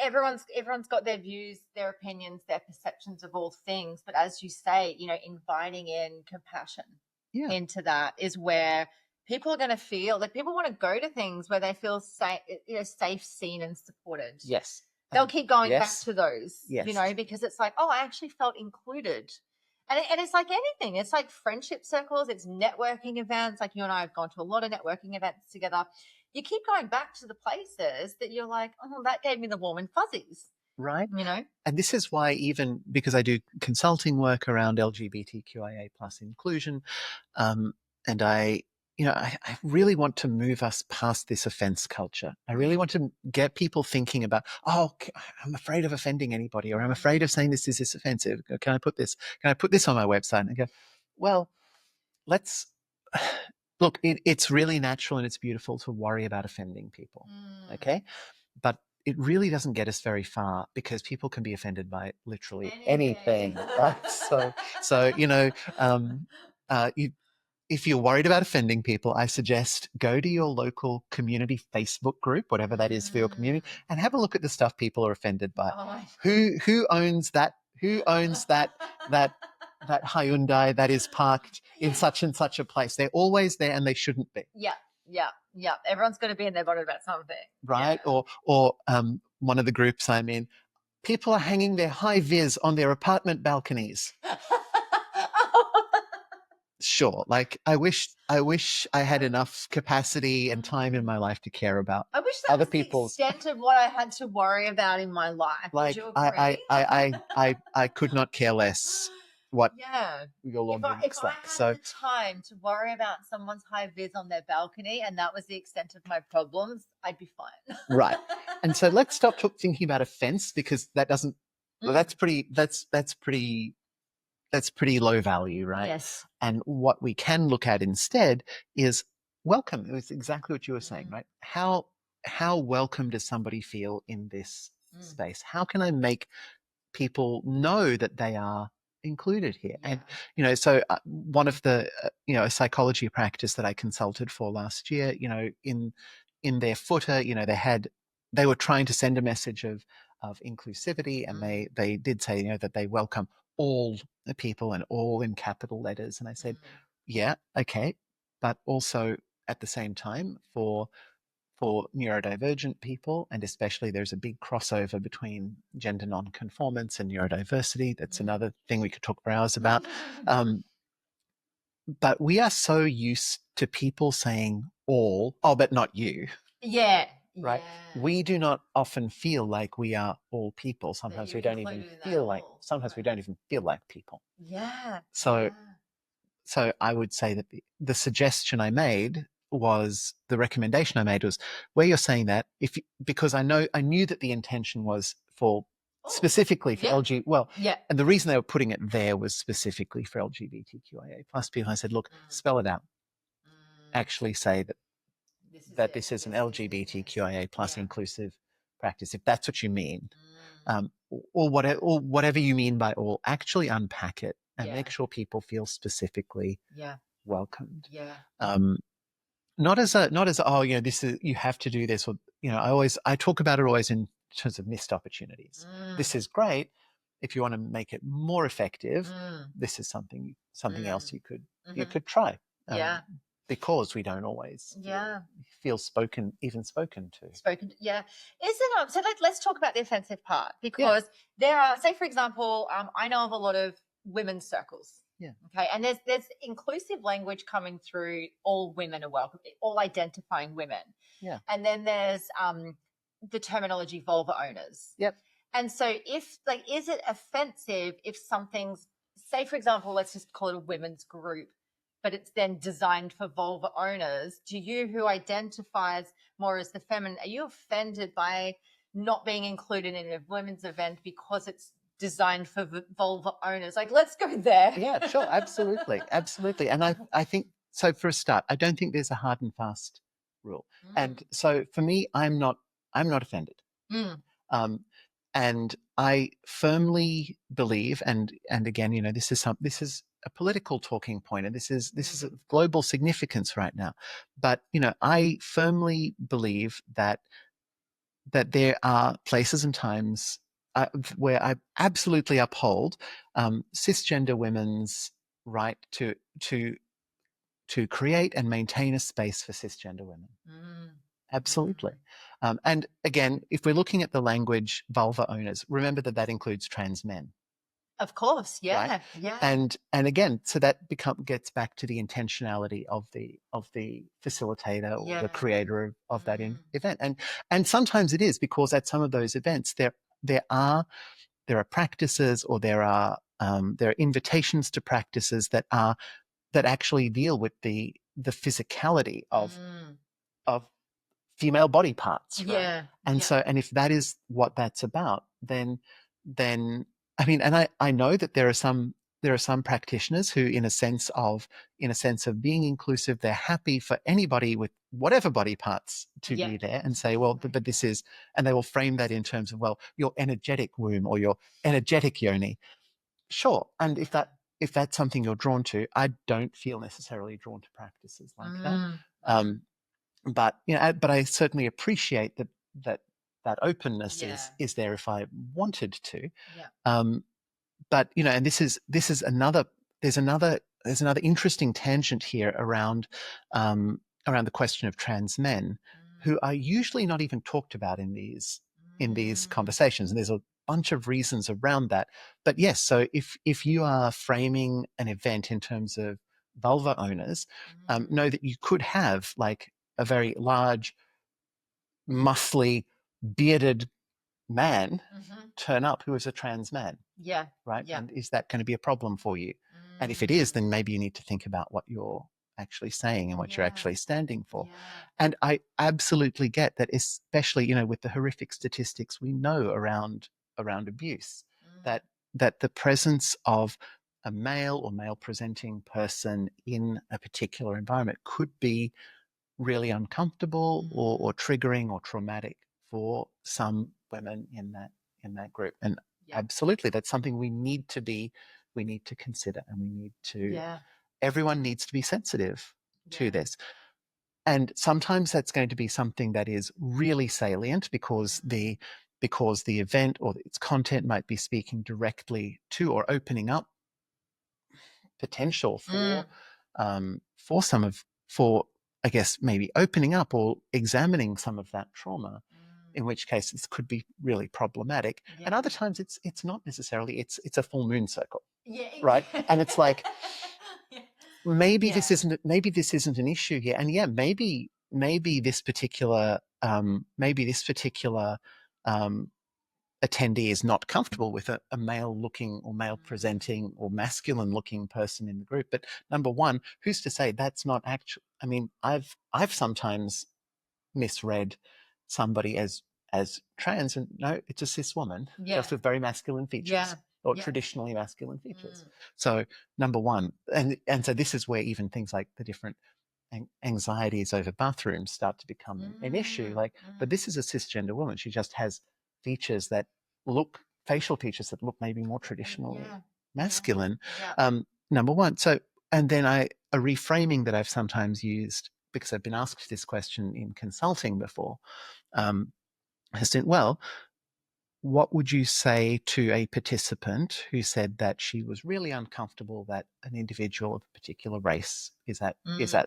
Everyone's got their views, their opinions, their perceptions of all things. But as you say, inviting in compassion into that is where people are going to feel like people want to go to things where they feel safe, safe, seen, and supported. Yes. They'll keep going back Yes. to those, Yes. because it's like, oh, I actually felt included. And it's like anything. It's like friendship circles. It's networking events. Like you and I have gone to a lot of networking events together. You keep going back to the places that you're like, oh, that gave me the warm and fuzzies. Right. You know? And this is why, even because I do consulting work around LGBTQIA plus inclusion, and I really want to move us past this offense culture. I really want to get people thinking about, oh, I'm afraid of offending anybody, or I'm afraid of saying this is offensive. Can I put this on my website? And I go, well, let's look, it's really natural and it's beautiful to worry about offending people. Okay. But it really doesn't get us very far, because people can be offended by literally anything. Right? So if you're worried about offending people, I suggest go to your local community Facebook group, whatever that is for your community, and have a look at the stuff people are offended by. Who owns that? Who owns that Hyundai that is parked in such and such a place? They're always there, and they shouldn't be. Yeah. Everyone's going to be in their body about something. Right? Yeah. Or one of the groups I'm in, people are hanging their high vis on their apartment balconies. Sure. Like I wish I had enough capacity and time in my life to care about other people's. The extent of what I had to worry about in my life. Like Would you agree? I could not care less what your laundry looks like. If I had the time to worry about someone's high vis on their balcony and that was the extent of my problems, I'd be fine. Right. And so let's stop thinking about offense, because that doesn't. That's pretty low value, right? Yes. And what we can look at instead is welcome. It was exactly what you were saying, right? How welcome does somebody feel in this space? How can I make people know that they are included here? And so one of the a psychology practice that I consulted for last year, in their footer, they were trying to send a message of inclusivity, and they did say that they welcome all the people, and all in capital letters. And I said, yeah, okay, but also at the same time for neurodivergent people, and especially there's a big crossover between gender non-conformance and neurodiversity. That's another thing we could talk for hours about. But we are so used to people saying all, oh, but not you. Yeah. Right. Yeah. We do not often feel like we are all people. Sometimes we don't even feel like. Sometimes we don't even feel like people. Yeah. So I would say that the suggestion I made was, the recommendation I made was, where you're saying that, because I knew that the intention was for specifically for LG. Well, and the reason they were putting it there was specifically for LGBTQIA plus people. I said, look, spell it out. Actually say that this is an LGBTQIA plus inclusive practice, if that's what you mean, or whatever you mean by all. Actually unpack it and make sure people feel specifically welcomed. Not as this is, you have to do this, or I talk about it always in terms of missed opportunities. This is great. If you want to make it more effective, this is something else you could try. Because we don't always feel spoken to. Isn't it? So let's talk about the offensive part, because there are, say for example, I know of a lot of women's circles. Yeah. Okay. And there's inclusive language coming through. All women are welcome. All identifying women. Yeah. And then there's the terminology vulva owners. Yep. And so is it offensive if something's, say for example, let's just call it a women's group, but it's then designed for vulva owners? Do you, who identifies more as the feminine, are you offended by not being included in a women's event because it's designed for vulva owners? Like, let's go there. Yeah, sure. Absolutely. Absolutely. And I think, so for a start, I don't think there's a hard and fast rule. And so for me, I'm not offended. And I firmly believe, and again, this is a political talking point, and this is of global significance right now. But I firmly believe that there are places and times where I absolutely uphold cisgender women's right to create and maintain a space for cisgender women. Absolutely. And again, if we're looking at the language vulva owners, remember that includes trans men. Of course, yeah, right? yeah. And again, so that gets back to the intentionality of the facilitator or the creator of that event. And sometimes it is because at some of those events there are practices, or there are invitations to practices that actually deal with the physicality of female body parts, right? Yeah. And so, and if that is what that's about, then I mean, and I know that there are some practitioners who, in a sense of being inclusive, they're happy for anybody with whatever body parts to be there, and say, well, but this is, and they will frame that in terms of, well, your energetic womb or your energetic yoni. Sure. And if that's something you're drawn to, I don't feel necessarily drawn to practices like that. But but I certainly appreciate that openness is there if I wanted to. But and this is another. There's another interesting tangent here around the question of trans men, who are usually not even talked about in these conversations, and there's a bunch of reasons around that. But yes, so if you are framing an event in terms of vulva owners, know that you could have like a very large, muscly, bearded man turn up who is a trans man. Yeah. Right? Yeah. And is that going to be a problem for you? And if it is, then maybe you need to think about what you're actually saying and what you're actually standing for. And I absolutely get that, especially, with the horrific statistics we know around abuse, that the presence of a male or male presenting person in a particular environment could be really uncomfortable or triggering or traumatic for some women in that group. And absolutely, that's something we need to consider, and we need to, everyone needs to be sensitive to this. And sometimes that's going to be something that is really salient because the event or its content might be speaking directly to or opening up potential for I guess maybe opening up or examining some of that trauma, in which case this could be really problematic. And other times it's not necessarily, it's a full moon circle. Right? And it's like, maybe this isn't an issue here. And maybe this particular attendee is not comfortable with a male looking or male presenting or masculine looking person in the group. But number one, who's to say that's not actually, I mean, I've sometimes misread somebody as trans, and no, it's a cis woman, just with very masculine features, or traditionally masculine features. So number one, and so this is where even things like the different anxieties over bathrooms start to become an issue. Like, but this is a cisgender woman. She just has facial features that look maybe more traditionally masculine. Number one. So, and then a reframing that I've sometimes used, because I've been asked this question in consulting before, has been, well, what would you say to a participant who said that she was really uncomfortable that an individual of a particular race is at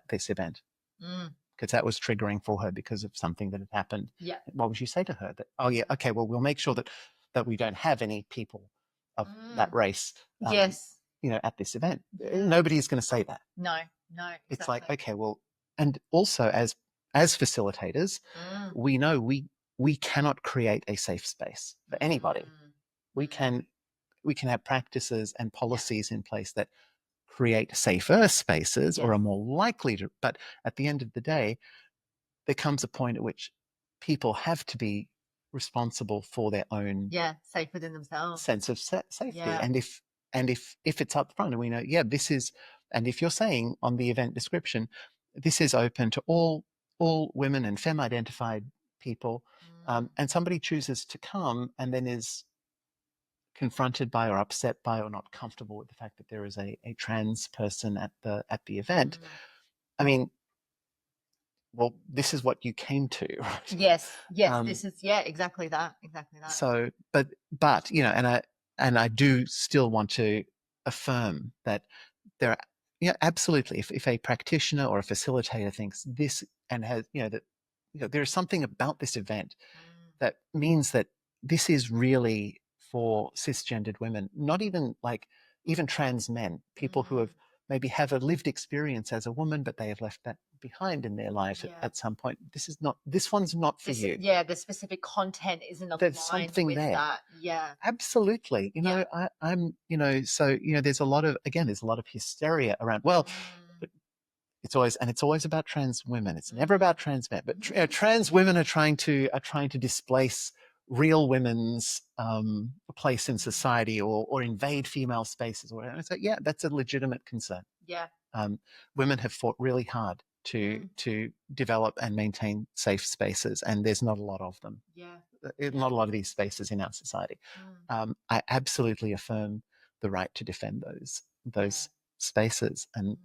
this event? Because that was triggering for her because of something that had happened. Yeah. What would you say to her? That, oh yeah, okay, well, we'll make sure that we don't have any people of that race at this event. Nobody is going to say that. No. Exactly. It's like, okay, well, and also as facilitators, we know we cannot create a safe space for anybody. We can have practices and policies in place that create safer spaces or are more likely to, but at the end of the day, there comes a point at which people have to be responsible for their own safe within themselves sense of safety. And if it's up front and we know, this is, and if you're saying on the event description, this is open to all women and femme identified people, and somebody chooses to come and then is confronted by or upset by or not comfortable with the fact that there is a trans person at the event, I mean, well, this is what you came to, right? Yes, this is exactly that. So, but and I do still want to affirm that there are, yeah, absolutely. If a practitioner or a facilitator thinks this and has, that, there is something about this event that means that this is really for cisgendered women, not even even trans men, people who have maybe have a lived experience as a woman, but they have left that behind in their life at some point. This one's not for you. Yeah, the specific content isn't aligned There's something with there. that. Yeah. Absolutely. I'm, so, there's a lot of hysteria around, well, it's always about trans women. It's never about trans men, but trans women are trying to displace real women's place in society or invade female spaces or whatever. So yeah, that's a legitimate concern. Yeah. Women have fought really hard to develop and maintain safe spaces, and there's not a lot of them. Yeah. Not a lot of these spaces in our society. I absolutely affirm the right to defend those spaces. And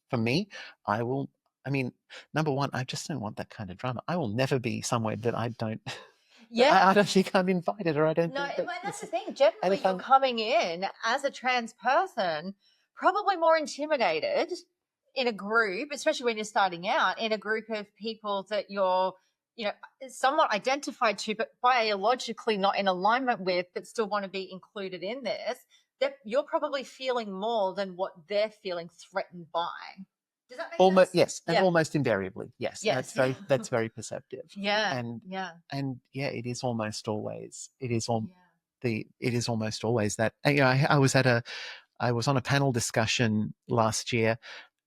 for me, number one, I just don't want that kind of drama. I will never be somewhere that I don't. Yeah. I don't think I'm invited, or I don't. No, think that's the thing. Generally, you're coming in as a trans person, probably more intimidated in a group, especially when you're starting out, in a group of people that you're, somewhat identified to, but biologically not in alignment with, but still want to be included in this. That you're probably feeling more than what they're feeling threatened by. Does that make sense? Yes, and almost invariably, yes. Yes. That's very perceptive. Yeah. And it is almost always. It is almost always that. I was on a panel discussion last year,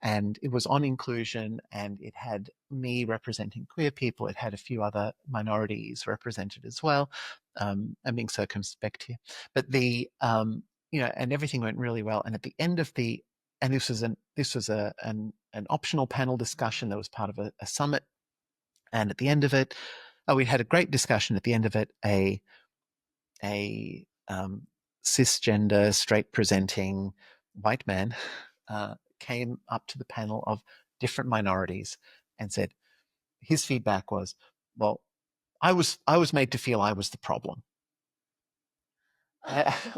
and it was on inclusion, and it had me representing queer people. It had a few other minorities represented as well. I'm being circumspect here, but and everything went really well. And at the end of and this was an optional panel discussion that was part of a summit. And at the end of it, we had a great discussion. At the end of it, a cisgender, straight presenting white man came up to the panel of different minorities and said, his feedback was, well, I was made to feel I was the problem.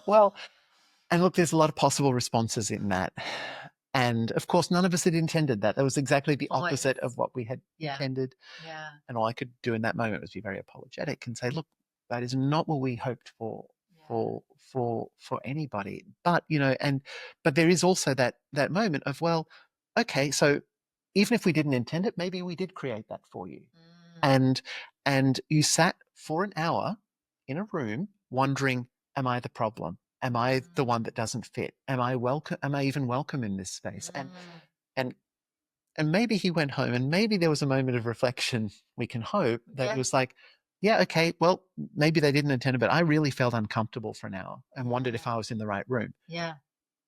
Well, and look, there's a lot of possible responses in that. And of course, none of us had intended that. That was exactly the opposite of what we had intended. Yeah. And all I could do in that moment was be very apologetic and say, look, that is not what we hoped for anybody. But, but there is also that moment of, well, okay, so even if we didn't intend it, maybe we did create that for you. And you sat for an hour in a room wondering, am I the problem? Am I the one that doesn't fit? Am I welcome? Am I even welcome in this space? And maybe he went home, and maybe there was a moment of reflection. We can hope that it was like, yeah, okay, well, maybe they didn't intend it, but I really felt uncomfortable for an hour and wondered if I was in the right room. Yeah.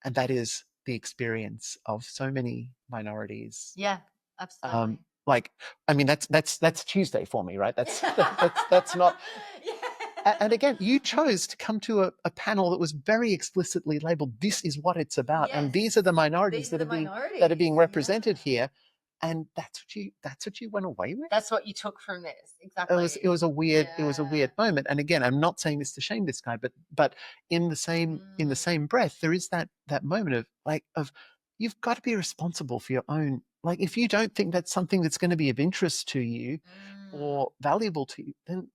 And that is the experience of so many minorities. Yeah, absolutely. That's Tuesday for me, right? That's not. And again, you chose to come to a panel that was very explicitly labeled, this is what it's about. Yes. And these are the minorities that are being represented here. And that's what you went away with. That's what you took from this. Exactly. It was a weird moment. And again, I'm not saying this to shame this guy, but in the same breath, there is that moment of you've got to be responsible for your own. Like, if you don't think that's something that's going to be of interest to you or valuable to you, then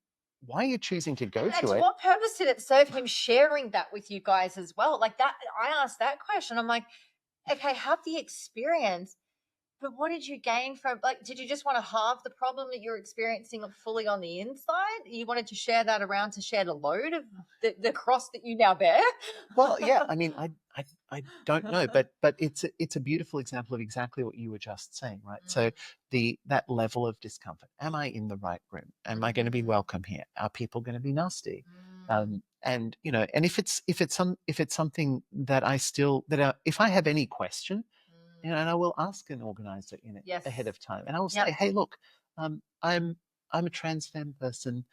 why are you choosing to go to it? What purpose did it serve him sharing that with you guys as well? Like that, I asked that question. I'm like, okay, have the experience, but what did you gain from, did you just want to halve the problem that you're experiencing fully on the inside? You wanted to share that around to share the load of the cross that you now bear? Well, yeah, I mean, I don't know, but it's a beautiful example of exactly what you were just saying, right? So that level of discomfort. Am I in the right room? Am I going to be welcome here? Are people going to be nasty? And and if it's something that if I have any question, and I will ask an organizer in it ahead of time, and I will say, hey, look, I'm a trans femme person.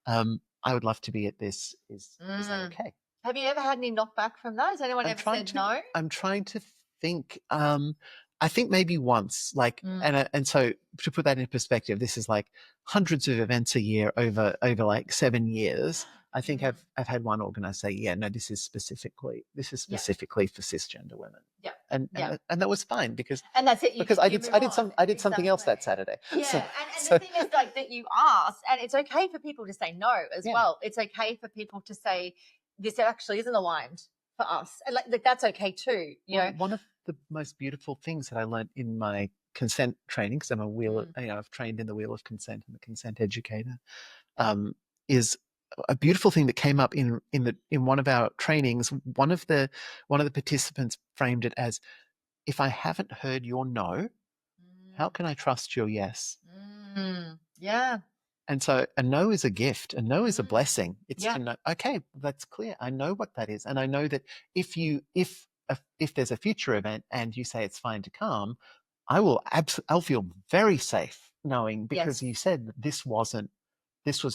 I would love to be at this. Is that okay? Have you ever had any knockback from that? Has anyone ever said no? I'm trying to think. I think maybe once, and so to put that in perspective, this is like hundreds of events a year over like 7 years. I think I've had one organizer say, yeah, no, this is specifically for cisgender women. Yeah. and that was fine because that's it. Because I did something else that Saturday. Yeah, so, and the thing is, like, that you asked, and it's okay for people to say no as well. It's okay for people to say this actually isn't aligned for us, and like that's okay too. You know, one of the most beautiful things that I learned in my consent training, because I'm a wheel, I've trained in the wheel of consent and the consent educator, is a beautiful thing that came up in one of our trainings. One of the participants framed it as, if I haven't heard your no, how can I trust your yes? Yeah. And so a no is a gift. A no is a blessing. It's to know, okay, that's clear. I know what that is. And I know that if there's a future event and you say it's fine to come, I'll feel very safe knowing, because you said that this was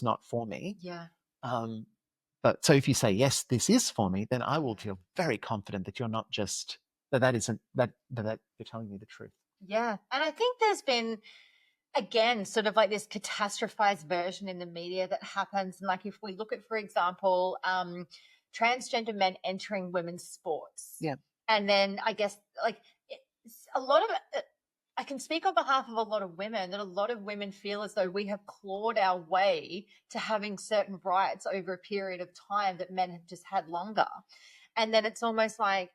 not for me. Yeah. But so if you say, yes, this is for me, then I will feel very confident that you're not just, that isn't, that you're telling me the truth. Yeah. And I think there's been, again, sort of like this catastrophized version in the media that happens. And like, if we look at, for example, transgender men entering women's sports. Yeah. And then I guess like a lot of it, I can speak on behalf of a lot of women, that a lot of women feel as though we have clawed our way to having certain rights over a period of time that men have just had longer. And then it's almost like,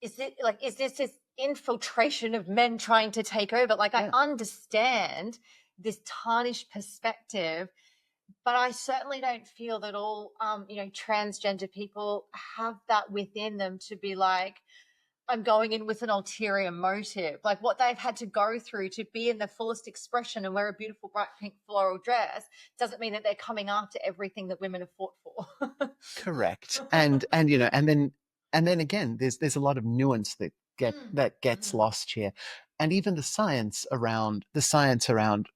is this infiltration of men trying to take over? Like, I understand this tarnished perspective, but I certainly don't feel that all, transgender people have that within them to be like, I'm going in with an ulterior motive. Like, what they've had to go through to be in the fullest expression and wear a beautiful bright pink floral dress doesn't mean that they're coming after everything that women have fought for. Correct. And then again, there's a lot of nuance that gets lost here. And even the science around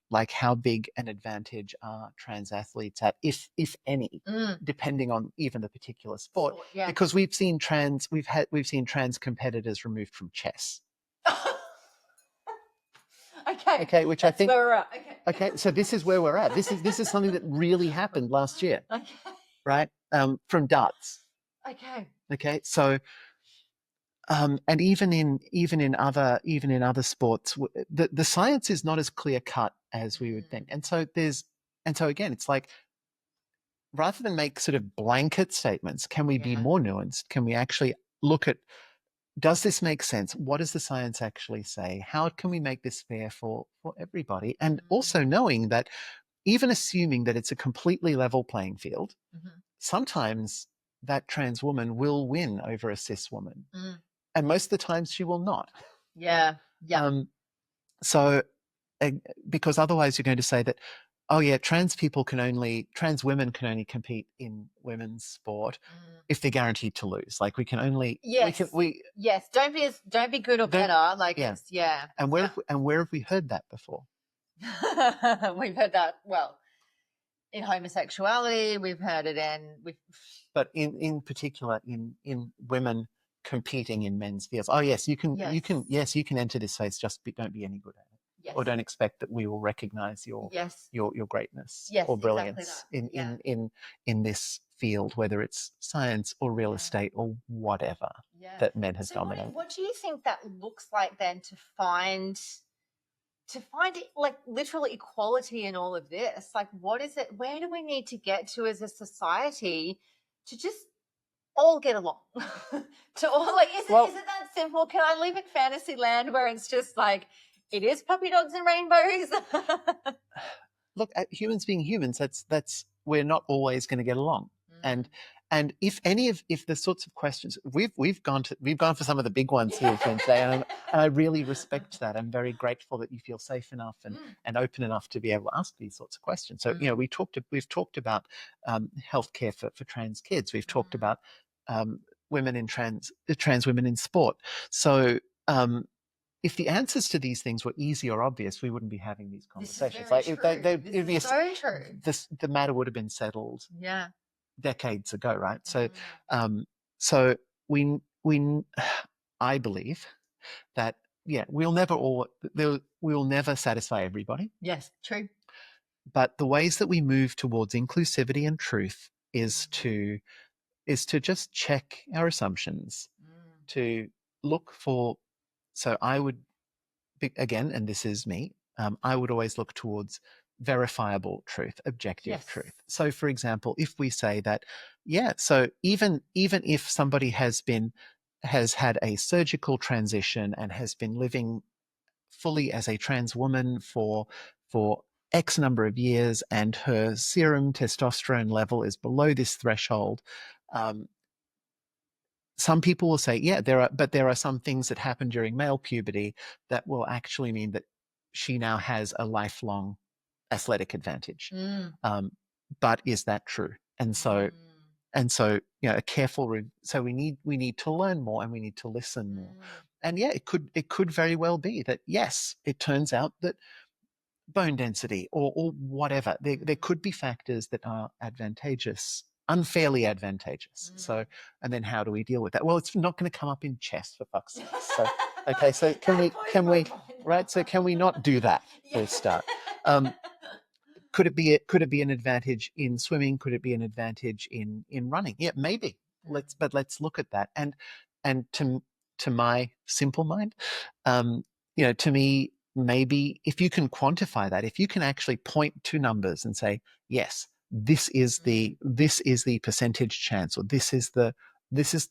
like how big an advantage are trans athletes at, if any, depending on even the particular sport. Because we've seen trans competitors removed from chess. Okay, which I think where we're at. Okay, so this is where we're at. This is something that really happened last year. Okay. Right? From darts. Okay, so and even in other sports, the science is not as clear cut as we would think. And so again, it's like, rather than make sort of blanket statements, can we be more nuanced? Can we actually look at, does this make sense? What does the science actually say? How can we make this fair for everybody? And also knowing that, even assuming that it's a completely level playing field, sometimes that trans woman will win over a cis woman. And most of the times she will not. Yeah. So, because otherwise you're going to say that, oh yeah, trans women can only compete in women's sport if they're guaranteed to lose. Like, we can only don't be good or better. Like, And where have we heard that before? We've heard that, well, in homosexuality, we've heard it but in particular in women competing in men's fields. Oh yes, you can enter this space, just don't be any good at it. Or don't expect that we will recognize your greatness or brilliance in this field, whether it's science or real estate or whatever that men have dominated. What do you think that looks like then, to find it, like, literal equality in all of this? Like, what is it? Where do we need to get to as a society to just all get along? To all, like, is it that simple? Can I live in fantasy land where it's just like, it is puppy dogs and rainbows? Look, humans being humans, that's we're not always going to get along. And if the sorts of questions we've gone for some of the big ones here today, and I really respect that. I'm very grateful that you feel safe enough and open enough to be able to ask these sorts of questions. So we've talked about healthcare for trans kids. We've talked about trans women in sport. So if the answers to these things were easy or obvious, we wouldn't be having these conversations. It'd be so true. The matter would have been settled decades ago, right? So so I believe that we'll never satisfy everybody. Yes, true. But the ways that we move towards inclusivity and truth is to just check our assumptions, to look for, so I would, again, and this is me, I would always look towards verifiable truth, objective truth. So, for example, if we say that, so even if somebody has had a surgical transition and has been living fully as a trans woman for X number of years, and her serum testosterone level is below this threshold, some people will say, there are some things that happen during male puberty that will actually mean that she now has a lifelong athletic advantage. But is that true? And so, a careful. So we need to learn more, and we need to listen more. And it could very well be that, yes, it turns out that bone density or whatever, there could be factors that are advantageous, unfairly advantageous. So, and then how do we deal with that? Well, it's not going to come up in chess, for fuck's sake. So, okay, so can we right? So can we not do that for a start? Could it be an advantage in swimming? Could it be an advantage in running? Yeah, maybe. Let's look at that. And to my simple mind, to me, maybe if you can quantify that, if you can actually point to numbers and say, yes, this is the percentage chance, or this is the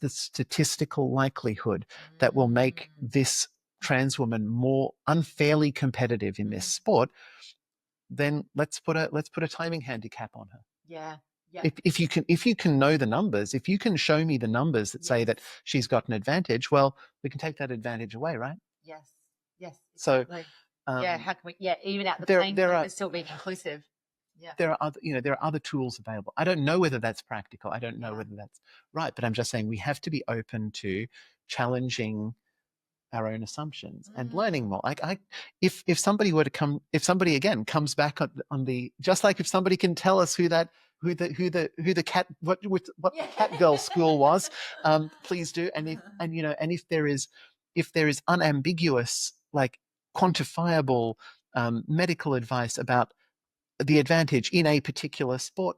statistical likelihood that will make this trans woman more unfairly competitive in this sport, then let's put a timing handicap on her. Yeah. If you can know the numbers, if you can show me the numbers that say that she's got an advantage, well, we can take that advantage away, right? Yes. Exactly. So how can we even out the playing field but still being inclusive? Yeah. There are other tools available. I don't know whether that's practical. I don't know whether that's right, but I'm just saying we have to be open to challenging our own assumptions and learning more. Like if somebody were to come, if somebody again comes back on the, just like if somebody can tell us who the cat, what cat girl school was, please do. And if there is unambiguous, like quantifiable medical advice about the advantage in a particular sport,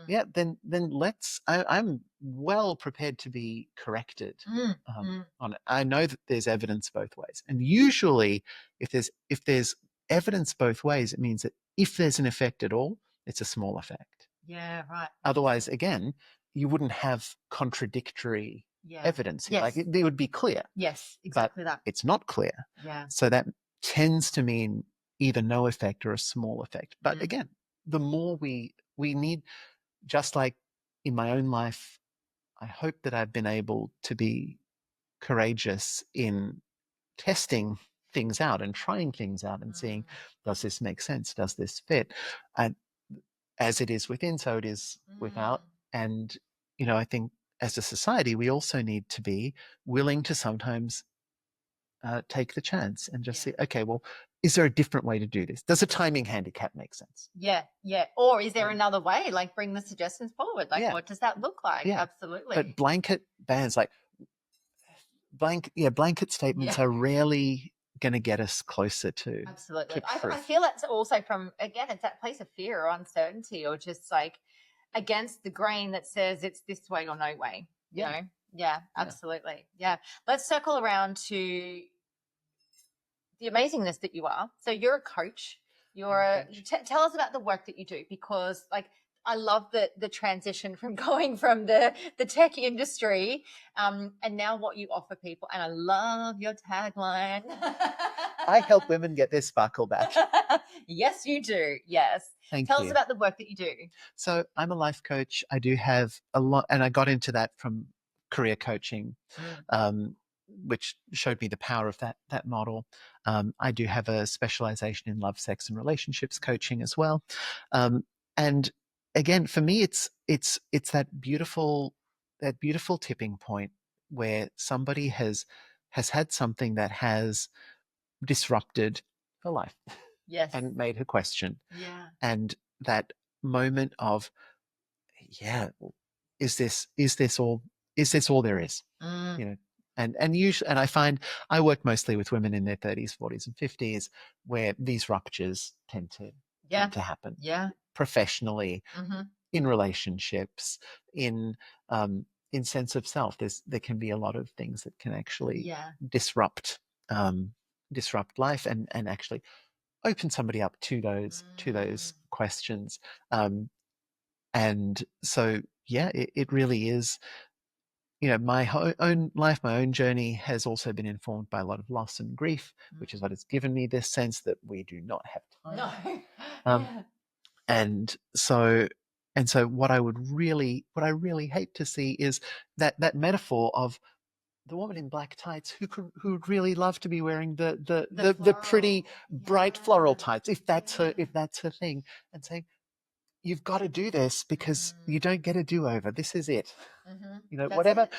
then I'm well prepared to be corrected on it. I know that there's evidence both ways, and usually if there's evidence both ways, it means that if there's an effect at all, it's a small effect. Yeah, right. Otherwise, again, you wouldn't have contradictory evidence. Like it would be clear. Yes, exactly but that. It's not clear. Yeah. So that tends to mean either no effect or a small effect. But again, the more we need, just like in my own life, I hope that I've been able to be courageous in testing things out and trying things out and seeing, does this make sense? Does this fit? And as it is within, so it is without. And, I think as a society, we also need to be willing to sometimes take the chance and just say, okay, well, is there a different way to do this? Does a timing handicap make sense? Yeah. Or is there another way? Like bring the suggestions forward. Like what does that look like? Yeah. Absolutely. But blanket bans, like blanket statements are rarely going to get us closer to. Absolutely. To I feel that's also from, again, it's that place of fear or uncertainty or just like against the grain that says it's this way or no way. You know? Yeah, absolutely. Yeah. Let's circle around to the amazingness that you are. So you're a coach. Tell us about the work that you do, because like I love the transition from going from the tech industry and now what you offer people. And I love your tagline. I help women get their sparkle back. Yes, you do. Yes. Tell us about the work that you do. So I'm a life coach. I do have a lot, and I got into that from career coaching, which showed me the power of that model. I do have a specialization in love, sex, and relationships coaching as well. And again, for me, it's that beautiful tipping point where somebody has had something that has disrupted her life, and made her question, and that moment of, is this all there is? And usually, and I find I work mostly with women in their 30s, 40s, and 50s, where these ruptures tend to happen. Professionally, in relationships, in in sense of self, there can be a lot of things that can actually Yeah. disrupt life and actually open somebody up to those questions. And so, yeah, it really is. My own life, my own journey has also been informed by a lot of loss and grief, which is what has given me this sense that we do not have time. No. Yeah. And so what I really hate to see is that metaphor of the woman in black tights who would really love to be wearing the pretty bright floral tights, if that's her thing, and saying, you've got to do this because you don't get a do-over. This is it.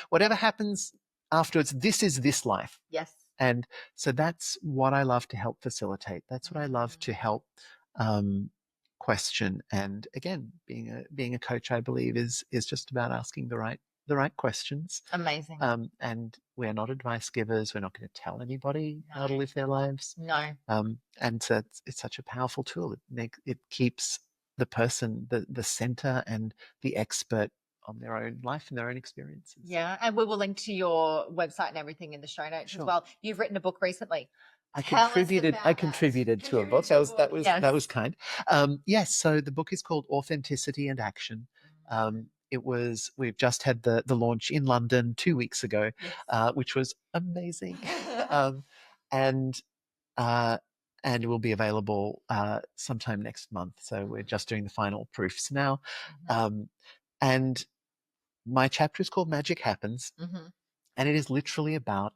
Whatever happens afterwards, this is this life. Yes. And so that's what I love to help facilitate. That's what I love to help question. And again, being a coach, I believe, is just about asking the right questions. Amazing. And we're not advice givers. We're not going to tell anybody how to live their lives. No. And so it's such a powerful tool. It keeps the person the center and the expert on their own life and their own experiences. Yeah, and we will link to your website and everything in the show notes as well. You've written a book recently. I contributed to a book. That was kind. Yes. So the book is called Authenticity and Action. We've just had the launch in London 2 weeks ago, which was amazing. And it will be available sometime next month. So we're just doing the final proofs now. And my chapter is called Magic Happens. And it is literally about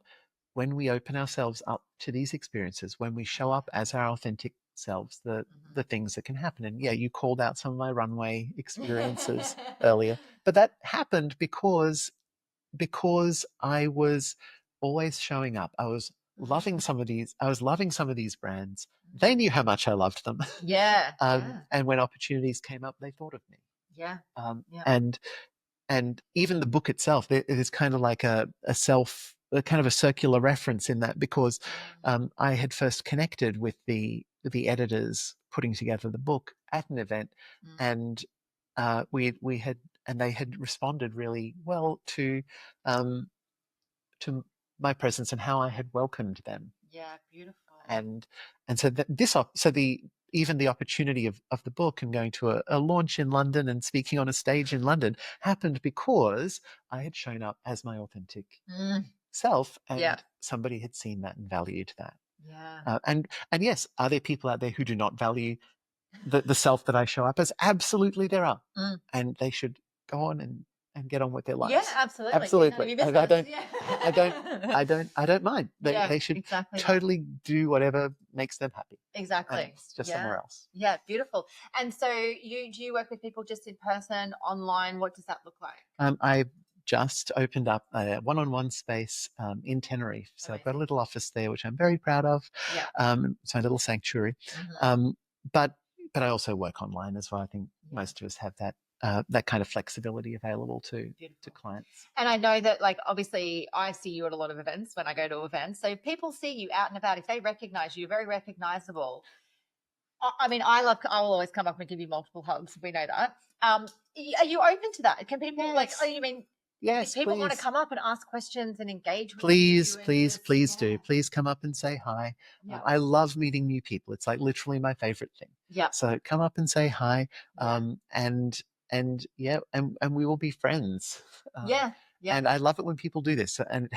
when we open ourselves up to these experiences, when we show up as our authentic selves, the things that can happen. And yeah, you called out some of my runway experiences earlier, but that happened because I was always showing up. I was loving some of these brands. They knew how much I loved them. Yeah. And when opportunities came up, they thought of me. Yeah. And even the book itself, it is kind of like a kind of a circular reference in that, because I had first connected with the editors putting together the book at an event, and they had responded really well to my presence and how I had welcomed them. Yeah, beautiful. And so even the opportunity of the book and going to a launch in London and speaking on a stage in London happened because I had shown up as my authentic self, and somebody had seen that and valued that. Yeah. And yes, are there people out there who do not value the self that I show up as? Absolutely, there are, and they should go on and get on with their lives. Yeah, absolutely. I don't mind. They should totally do whatever makes them happy. Exactly. It's just somewhere else. Yeah, beautiful. And so do you work with people just in person, online? What does that look like? I just opened up a one-on-one space in Tenerife. So I've got a little office there, which I'm very proud of. It's my little sanctuary. But I also work online as well. I think most of us have that kind of flexibility available to clients. And I know that, like, obviously I see you at a lot of events when I go to events. So people see you out and about. If they recognize you, you're very recognizable. I mean, I will always come up and give you multiple hugs. We know that. Are you open to that? Can people Yes, people want to come up and ask questions and engage with you? Please do. Please come up and say hi. I love meeting new people. It's like literally my favorite thing. So come up and say hi. And we will be friends. And I love it when people do this, and it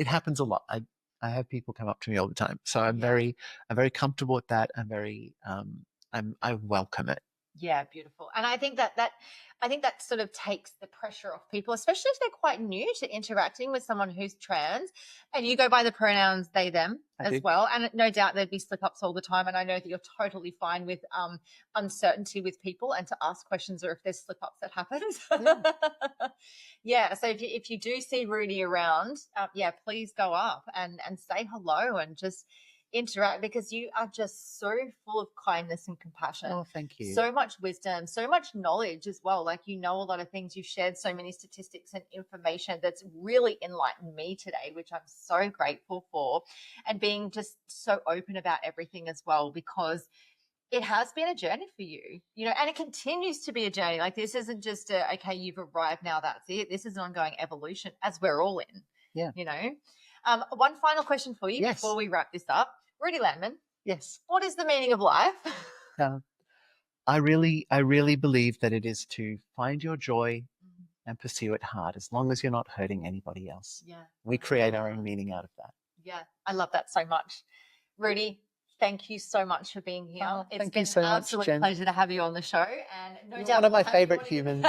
happens a lot. I have people come up to me all the time, so I'm very comfortable with that. I welcome it. Yeah, beautiful. And I think that sort of takes the pressure off people, especially if they're quite new to interacting with someone who's trans. And you go by the pronouns they, them well. And no doubt there'd be slip-ups all the time. And I know that you're totally fine with uncertainty with people and to ask questions, or if there's slip-ups that happen. So if you do see Rudi around, please go up and say hello and just interact, because you are just so full of kindness and compassion. Oh, thank you. So much wisdom, so much knowledge as well. Like, you know a lot of things. You've shared so many statistics and information that's really enlightened me today, which I'm so grateful for, and being just so open about everything as well, because it has been a journey for you, and it continues to be a journey. Like, this isn't just okay, you've arrived now, that's it. This is an ongoing evolution, as we're all in. Yeah. One final question for you Yes. before we wrap this up. Rudi Landmann. Yes. What is the meaning of life? I really believe that it is to find your joy and pursue it hard, as long as you're not hurting anybody else. Yeah. We create our own meaning out of that. Yeah, I love that so much. Rudi, thank you so much for being here. It's been so an much, absolute Jen. pleasure to have you on the show. And no You're doubt one of my we'll have you favorite on humans.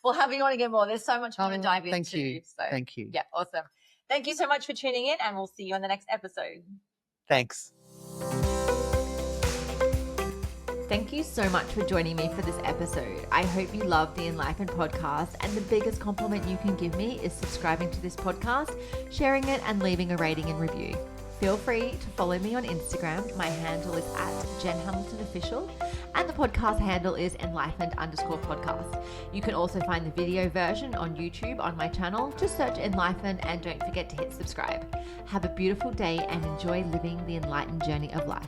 We'll have you on again more. There's so much more to dive into. Thank you. So, Thank you. Yeah, awesome. Thank you so much for tuning in, and we'll see you on the next episode. Thanks. Thank you so much for joining me for this episode. I hope you love the Enlightened podcast, and the biggest compliment you can give me is subscribing to this podcast, sharing it, and leaving a rating and review. Feel free to follow me on Instagram. My handle is @JenHamiltonOfficial, and the podcast handle is Enlightened_podcast. You can also find the video version on YouTube on my channel. Just search Enlightened, and don't forget to hit subscribe. Have a beautiful day and enjoy living the enlightened journey of life.